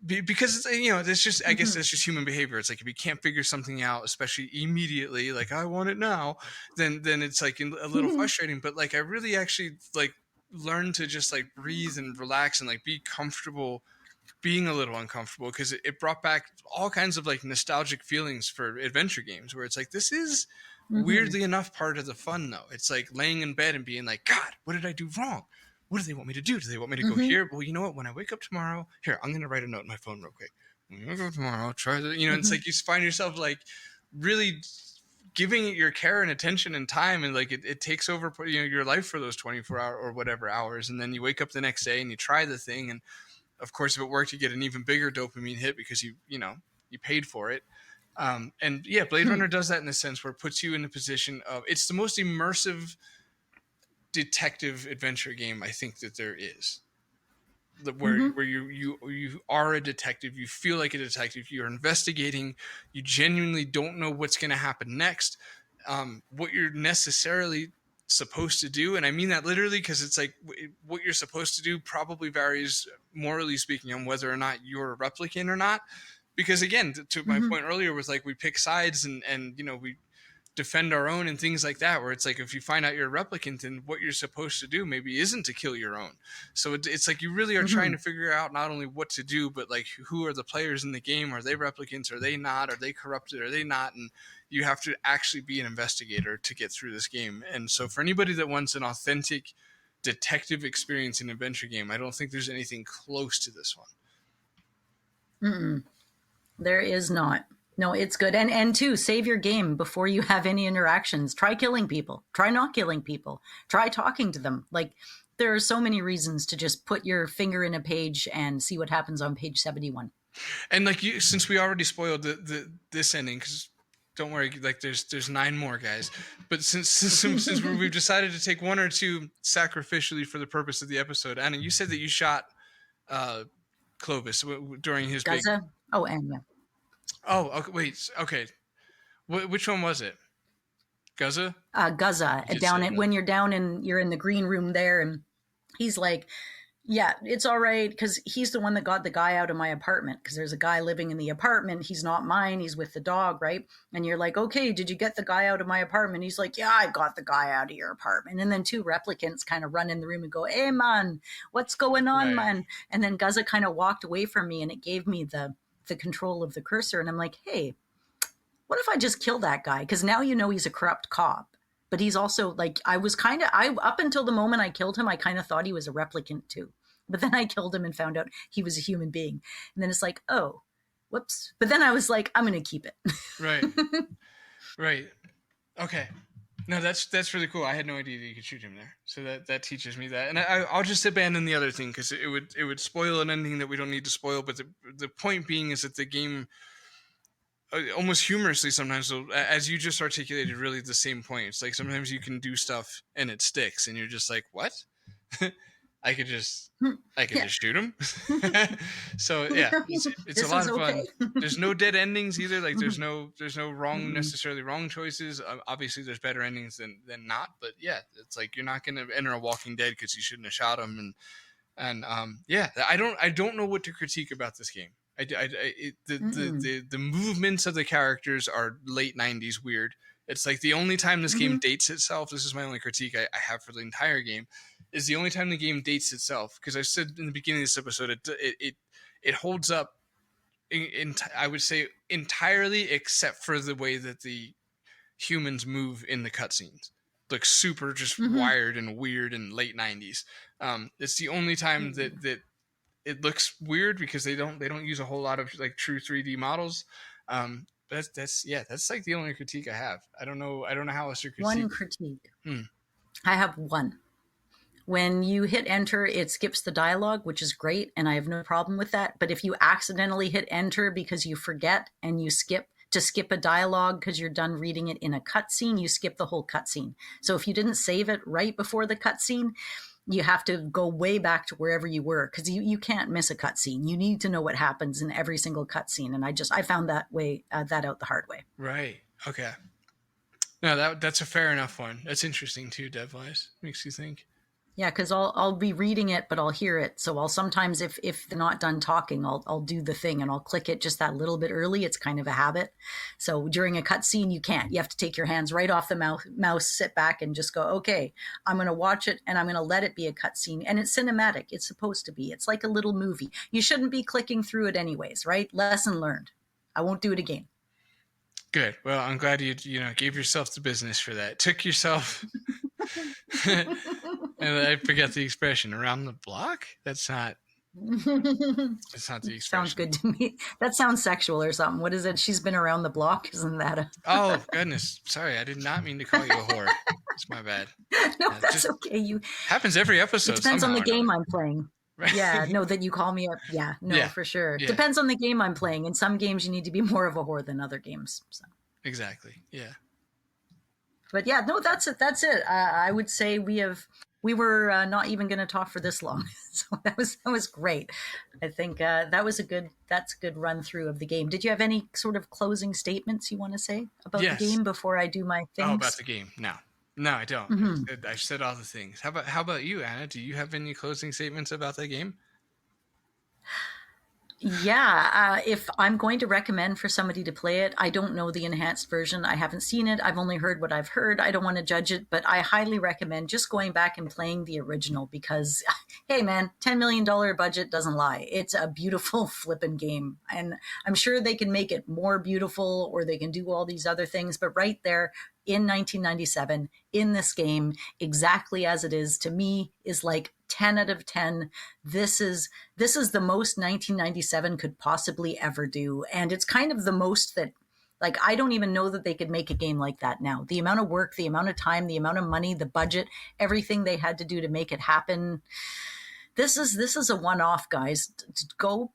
because it's just, I guess that's just human behavior. It's like, if you can't figure something out, especially immediately, like, I want it now, then it's like a little frustrating. But like, I really actually like learn to just like breathe and relax and like be comfortable being a little uncomfortable, because it brought back all kinds of like nostalgic feelings for adventure games, where it's like, this is weirdly enough part of the fun though. It's like laying in bed and being like, God, what did I do wrong? What do they want me to do? Do they want me to go here? Well, you know what? When I wake up tomorrow, here, I'm going to write a note in my phone real quick. When I wake up tomorrow, try the, it's like you find yourself like really giving it your care and attention and time, and like it takes over your life for those 24 hour or whatever hours, and then you wake up the next day and you try the thing, and of course if it worked you get an even bigger dopamine hit because you paid for it. And yeah, Blade Runner does that in a sense where it puts you in the position of, it's the most immersive detective adventure game I think that there is. Where you are a detective, you feel like a detective, you're investigating, you genuinely don't know what's going to happen next, what you're necessarily supposed to do, and I mean that literally, because it's like what you're supposed to do probably varies, morally speaking, on whether or not you're a replicant or not. Because again, to my point earlier was like, we pick sides and we defend our own and things like that, where it's like, if you find out you're a replicant, then what you're supposed to do maybe isn't to kill your own. So it's like, you really are trying to figure out not only what to do, but like, who are the players in the game? Are they replicants? Are they not? Are they corrupted? Are they not? And you have to actually be an investigator to get through this game. And so for anybody that wants an authentic detective experience in an adventure game, I don't think there's anything close to this one. There is not. No, it's good. And two, save your game before you have any interactions. Try killing people. Try not killing people. Try talking to them. Like, there are so many reasons to just put your finger in a page and see what happens on page 71. And like, since we already spoiled this ending, because don't worry, like there's 9 more, guys. But since we've decided to take 1 or 2 sacrificially for the purpose of the episode, Anna, you said that you shot Clovis during his Gaza? Oh, and yeah. Oh, okay, wait. Okay. Which one was it? Gaza? Gaza. When you're down and you're in the green room there, and he's like, Yeah, it's all right because he's the one that got the guy out of my apartment because there's a guy living in the apartment. He's not mine. He's with the dog, right? And you're like, okay, did you get the guy out of my apartment? He's like, yeah, I got the guy out of your apartment. And then two replicants kind of run in the room and go, hey, man, what's going on, Right. man? And then Guzza kind of walked away from me and it gave me the control of the cursor. And I'm like, hey, what if I just kill that guy? Because now you know he's a corrupt cop. But he's also like, I up until the moment I killed him, I kind of thought he was a replicant too. But then I killed him and found out he was a human being. And then it's like, oh, whoops. But then I was like, I'm going to keep it. Right. Right. Okay. No, that's really cool. I had no idea that you could shoot him there. So that teaches me that. And I'll just abandon the other thing because it would spoil an ending that we don't need to spoil. But the point being is that the game almost humorously sometimes, as you just articulated, really the same point. It's like sometimes you can do stuff and it sticks, and you're just like, what? I could just shoot him. So yeah, it's a lot of fun. There's no dead endings either. Like there's no wrong necessarily wrong choices. Obviously, there's better endings than not. But yeah, it's like you're not gonna enter a Walking Dead because you shouldn't have shot him. And yeah, I don't know what to critique about this game. The movements of the characters are late 90s weird. It's like the only time this game dates itself. This is my only critique I have for the entire game. Is the only time the game dates itself, because I said in the beginning of this episode, it holds up. I would say entirely, except for the way that the humans move in the cutscenes. Like super just wired and weird in late 90s. It's the only time that it looks weird because they don't use a whole lot of like true 3D models. That's like the only critique I have. I don't know how else to critique. One critique. I have one. When you hit enter, it skips the dialogue, which is great, and I have no problem with that. But if you accidentally hit enter because you forget and you skip a dialogue because you're done reading it in a cutscene, you skip the whole cutscene. So if you didn't save it right before the cutscene, you have to go way back to wherever you were because you can't miss a cutscene. You need to know what happens in every single cutscene, and I found that out the hard way. Right. Okay. No, that's a fair enough one. That's interesting too, dev-wise. Makes you think. Yeah, because I'll be reading it, but I'll hear it. So I'll sometimes, if they're not done talking, I'll do the thing and I'll click it just that little bit early. It's kind of a habit. So during a cutscene, you can't. You have to take your hands right off the mouse, sit back, and just go, okay, I'm going to watch it and I'm going to let it be a cutscene. And it's cinematic. It's supposed to be. It's like a little movie. You shouldn't be clicking through it anyways, right? Lesson learned. I won't do it again. Good. Well, I'm glad you gave yourself the business for that. Took yourself. And I forget the expression, around the block? That's not the expression. Sounds good to me. That sounds sexual or something. What is it? She's been around the block. Isn't that a... Oh, goodness. Sorry, I did not mean to call you a whore. It's my bad. No, that's okay. Happens every episode. It depends on the game I'm playing. Right. Yeah, no, that you call me a... Yeah, no, yeah, for sure. Yeah. Depends on the game I'm playing. In some games, you need to be more of a whore than other games. So. Exactly, yeah. But yeah, no, that's it. That's it. I would say we were not even going to talk for this long, so that was great. I think that's a good run through of the game. Did you have any sort of closing statements you want to say about the game before I do my things? Oh, about the game? No, I don't. Mm-hmm. I've said all the things. How about you, Anna? Do you have any closing statements about the game? Yeah, if I'm going to recommend for somebody to play it, I don't know the enhanced version. I haven't seen it. I've only heard what I've heard. I don't want to judge it, but I highly recommend just going back and playing the original because, hey man, $10 million budget doesn't lie. It's a beautiful flippin' game. And I'm sure they can make it more beautiful or they can do all these other things, but right there, in 1997, in this game, exactly as it is, to me, is like 10 out of 10. This is the most 1997 could possibly ever do. And it's kind of the most that, like, I don't even know that they could make a game like that now. The amount of work, the amount of time, the amount of money, the budget, everything they had to do to make it happen. This is a one-off, guys. Go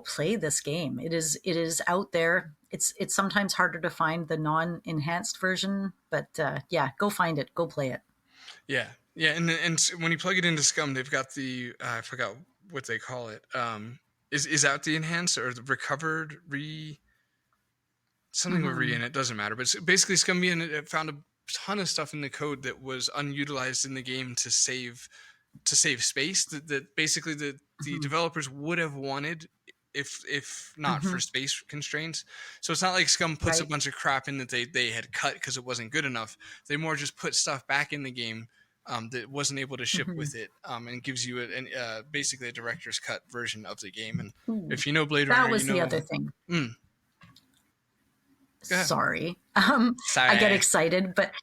play this game. It is out there. It's sometimes harder to find the non-enhanced version, but yeah, go find it. Go play it. Yeah. Yeah, and when you plug it into Scum, they've got the I forgot what they call it. Is that the enhanced or the recovered something with re in it? Doesn't matter. But basically, Scum found a ton of stuff in the code that was unutilized in the game to save to save space that basically the developers would have wanted if not for space constraints. So it's not like Scum puts a Right. bunch of crap in that they had cut because it wasn't good enough. They more just put stuff back in the game that wasn't able to ship with it, and gives you basically a director's cut version of the game. And Ooh, if you know Blade that Runner, was you know. the other thing. Go ahead. Sorry. Sorry. I get excited, but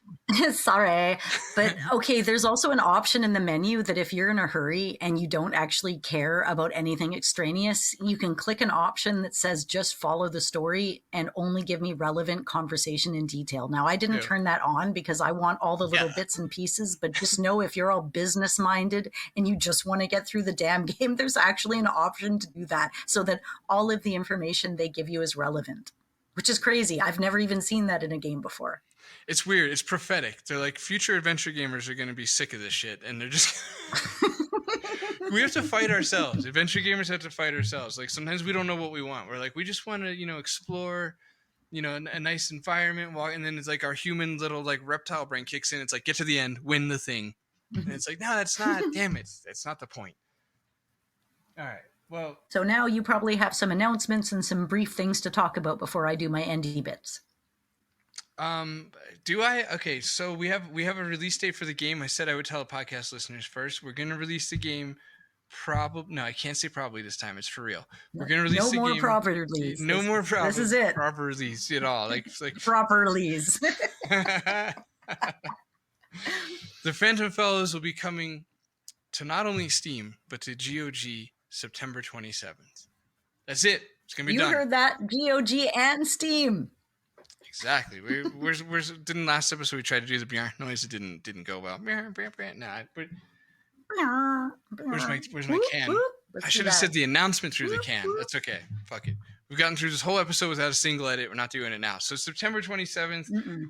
sorry. But okay, there's also an option in the menu that if you're in a hurry and you don't actually care about anything extraneous, you can click an option that says just follow the story and only give me relevant conversation in detail. Now, I didn't turn that on because I want all the little bits and pieces, but just know if you're all business minded and you just want to get through the damn game, there's actually an option to do that so that all of the information they give you is relevant. Which is crazy. I've never even seen that in a game before. It's weird. It's prophetic. They're like, future adventure gamers are going to be sick of this shit. And they're just... we have to fight ourselves. Adventure gamers have to fight ourselves. Like, sometimes we don't know what we want. We're like, we just want to, explore, a nice environment. And then it's like our human little, like, reptile brain kicks in. It's like, get to the end, win the thing. And it's like, no, that's not. Damn it. That's not the point. All right. Well, so now you probably have some announcements and some brief things to talk about before I do my endy bits. Do I? Okay, so we have a release date for the game. I said I would tell the podcast listeners first. We're going to release the game probably. No, I can't say probably this time. It's for real. We're going to release the game. No more proper release. No more proper. This is it. Proper release at all. Like proper release. The Phantom Fellows will be coming to not only Steam but to GOG September 27th. That's it. It's gonna be done. You heard that? GOG and Steam. Exactly. We're didn't last episode we tried to do the Bjorn noise. It didn't go well. Nah, but where's my can? I should have said the announcement through the can. That's okay. Fuck it. We've gotten through this whole episode without a single edit. We're not doing it now. So September 27th,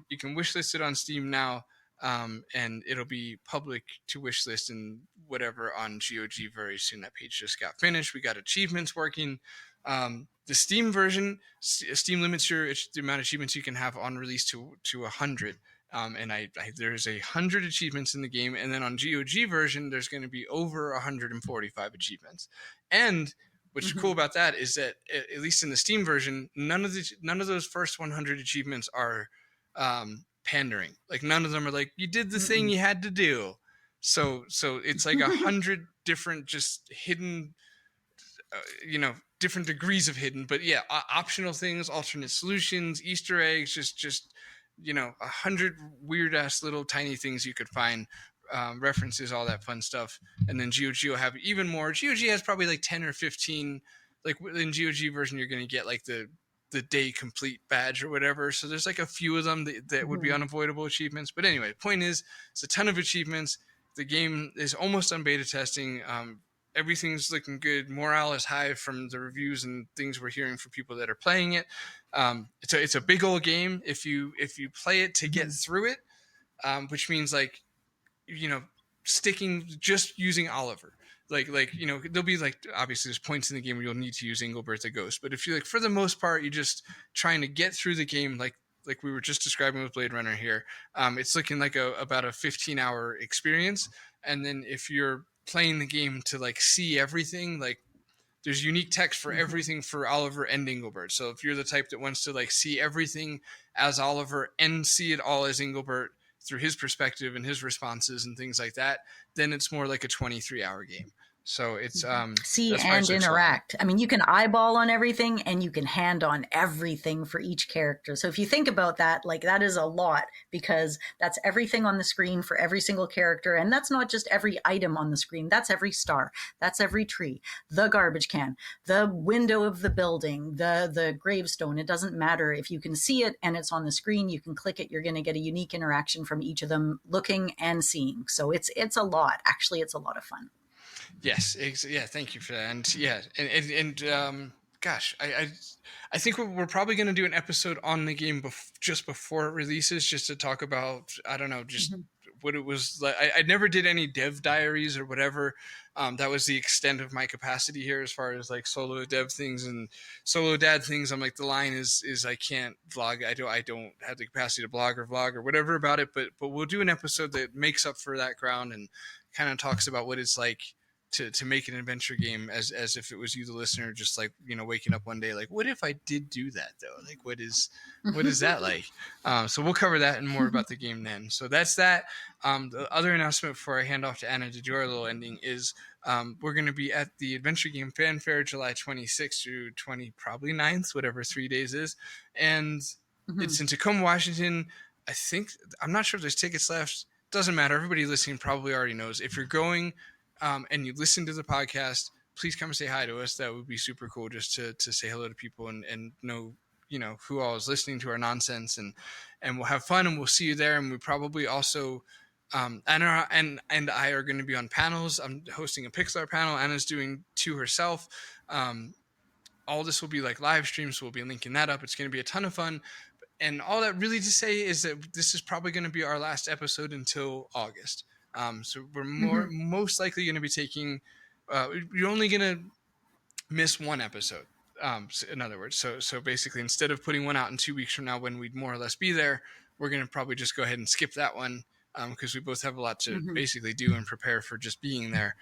you can wishlist it on Steam now. And it'll be public to wishlist and whatever on GOG very soon. That page just got finished. We got achievements working. The Steam version, Steam limits the amount of achievements you can have on release to 100. And there's 100 achievements in the game. And then on GOG version, there's going to be over 145 achievements. And what's cool about that is that at least in the Steam version, none of those first 100 achievements are pandering. Like, none of them are like, you did the thing you had to do. So it's like 100 different just hidden, different degrees of hidden, but yeah, optional things, alternate solutions, Easter eggs, just 100 weird ass little tiny things you could find, references, all that fun stuff. And then GOG will have even more. GOG has probably like 10 or 15. Like in GOG version, you're going to get like the day complete badge or whatever. So there's like a few of them that would be unavoidable achievements. But anyway, the point is, it's a ton of achievements. The game is almost on beta testing. Everything's looking good. Morale is high from the reviews and things we're hearing from people that are playing it. It's a big old game if you play it to get through it, which means like, sticking just using Oliver. Like there'll be like, obviously there's points in the game where you'll need to use Engelbert the Ghost, but if you like, for the most part, you're just trying to get through the game like we were just describing with Blade Runner here. It's looking like about a 15-hour experience. And then if you're playing the game to like see everything, like there's unique text for everything for Oliver and Engelbert. So if you're the type that wants to like see everything as Oliver and see it all as Engelbert through his perspective and his responses and things like that, then it's more like a 23-hour game. So it's see and interact. I mean, you can eyeball on everything and you can hand on everything for each character. So if you think about that, like that is a lot, because that's everything on the screen for every single character. And that's not just every item on the screen. That's every star. That's every tree, the garbage can, the window of the building, the gravestone. It doesn't matter. If you can see it and it's on the screen, you can click it. You're going to get a unique interaction from each of them, looking and seeing. So it's a lot. Actually, it's a lot of fun. Yes. Yeah. Thank you for that. And yeah. And gosh, I think we're probably going to do an episode on the game just before it releases, just to talk about, I don't know, just what it was like. I never did any dev diaries or whatever. That was the extent of my capacity here as far as like solo dev things and solo dad things. I'm like, the line is I can't vlog. I don't have the capacity to blog or vlog or whatever about it. But we'll do an episode that makes up for that ground and kind of talks about what it's like to make an adventure game as if it was you, the listener, just like, you know, waking up one day like, what if I did do that though? Like, what is that like? So we'll cover that and more about the game then. So that's that. The other announcement before I hand off to Anna to do our little ending is we're going to be at the Adventure Game Fanfare July 26th through probably 9th, whatever 3 days is. And it's in Tacoma, Washington. I'm not sure if there's tickets left. Doesn't matter. Everybody listening probably already knows. If you're going and you listen to the podcast, please come and say hi to us. That would be super cool, just to say hello to people and know, you know, who all is listening to our nonsense, and we'll have fun, and we'll see you there. And we probably also Anna and I are going to be on panels. I'm hosting a Pixar panel. Anna's doing 2 herself. All this will be like live streams, so we'll be linking that up. It's going to be a ton of fun. And all that really to say is that this is probably going to be our last episode until August. So we're most likely going to be taking, you're only going to miss one episode. In other words, so basically instead of putting one out in 2 weeks from now when we'd more or less be there, we're going to probably just go ahead and skip that one. Because we both have a lot to basically do and prepare for just being there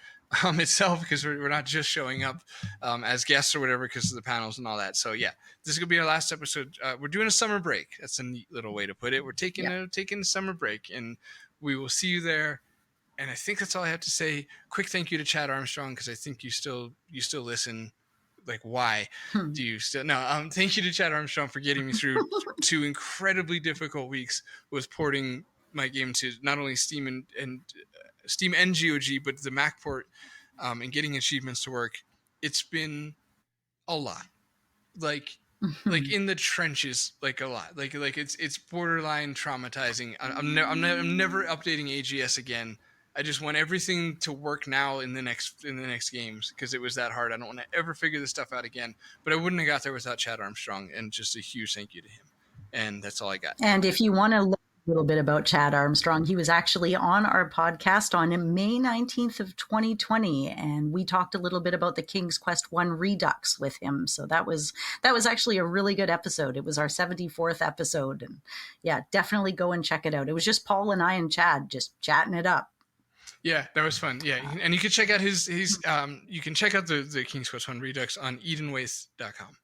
itself, because we're not just showing up as guests or whatever because of the panels and all that. So yeah, this is going to be our last episode. We're doing a summer break. That's a neat little way to put it. We're taking a summer break, and we will see you there. And I think that's all I have to say. Quick thank you to Chad Armstrong, because I think you still listen. Like, why do you still? No, thank you to Chad Armstrong for getting me through 2 incredibly difficult weeks with porting my game to not only Steam and Steam and GOG, but the Mac port, and getting achievements to work. It's been a lot, like in the trenches, like a lot, like it's borderline traumatizing. I'm never updating AGS again. I just want everything to work now in the next games, because it was that hard. I don't want to ever figure this stuff out again. But I wouldn't have got there without Chad Armstrong, and just a huge thank you to him. And that's all I got. And if you want to learn a little bit about Chad Armstrong, he was actually on our podcast on May 19th of 2020, and we talked a little bit about the King's Quest 1 Redux with him. So that was actually a really good episode. It was our 74th episode, and yeah, definitely go and check it out. It was just Paul and I and Chad just chatting it up. Yeah, that was fun. Yeah, and you can check out his you can check out the King's Quest 1 Redux on edenwaith.com.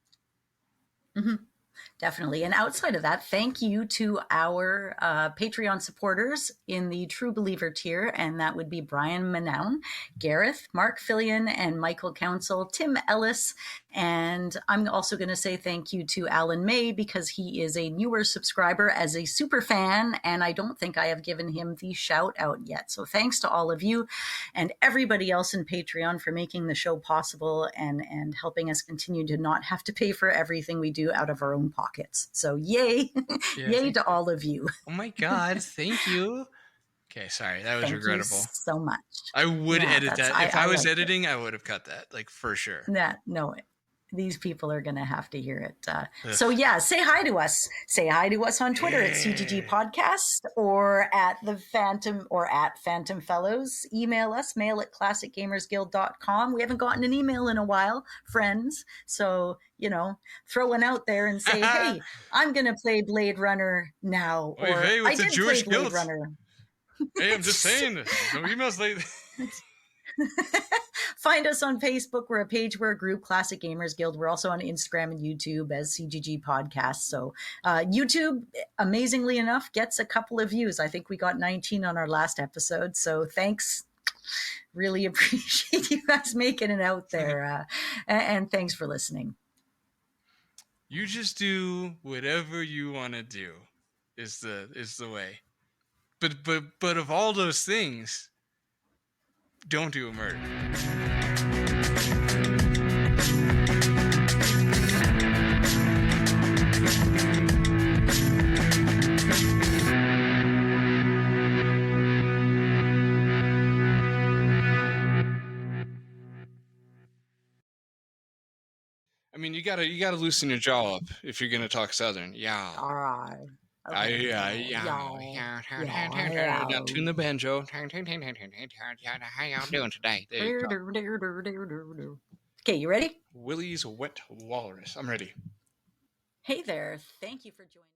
Definitely. And outside of that, thank you to our Patreon supporters in the True Believer tier. And that would be Brian Manown, Gareth, Mark Fillion, and Michael Council, Tim Ellis. And I'm also going to say thank you to Alan May, because he is a newer subscriber as a super fan, and I don't think I have given him the shout out yet. So thanks to all of you and everybody else in Patreon for making the show possible and helping us continue to not have to pay for everything we do out of our own pockets. So yay, yay to all of you. Oh my God, thank you. Okay, sorry, that was Thank regrettable. You so much. I would edit that. If I was like editing, I would have cut that, like, for sure. No, these people are going to have to hear it. So yeah, say hi to us. Say hi to us on Twitter at CGG Podcast, or at the Phantom, or at Phantom Fellows. Email us, mail@classicgamersguild.com. We haven't gotten an email in a while, friends. So, you know, throw one out there and say, hey, I'm going to play Blade Runner now. Or hey, I did Jewish play Blade guild? Runner. Hey, I'm just saying, no emails lately. Find us on Facebook. We're a page, we're a group, Classic Gamers Guild. We're also on Instagram and YouTube as CGG Podcast. So YouTube, amazingly enough, gets a couple of views. I think we got 19 on our last episode. So thanks. Really appreciate you guys making it out there. And thanks for listening. You just do whatever you want to do is the way. But of all those things, don't do a murder. I mean, you gotta loosen your jaw up if you're gonna talk Southern. Yeah. All right. Now tune the banjo. How y'all doing today? There you go. Okay, you ready? Willie's Wet Walrus. I'm ready. Hey there. Thank you for joining.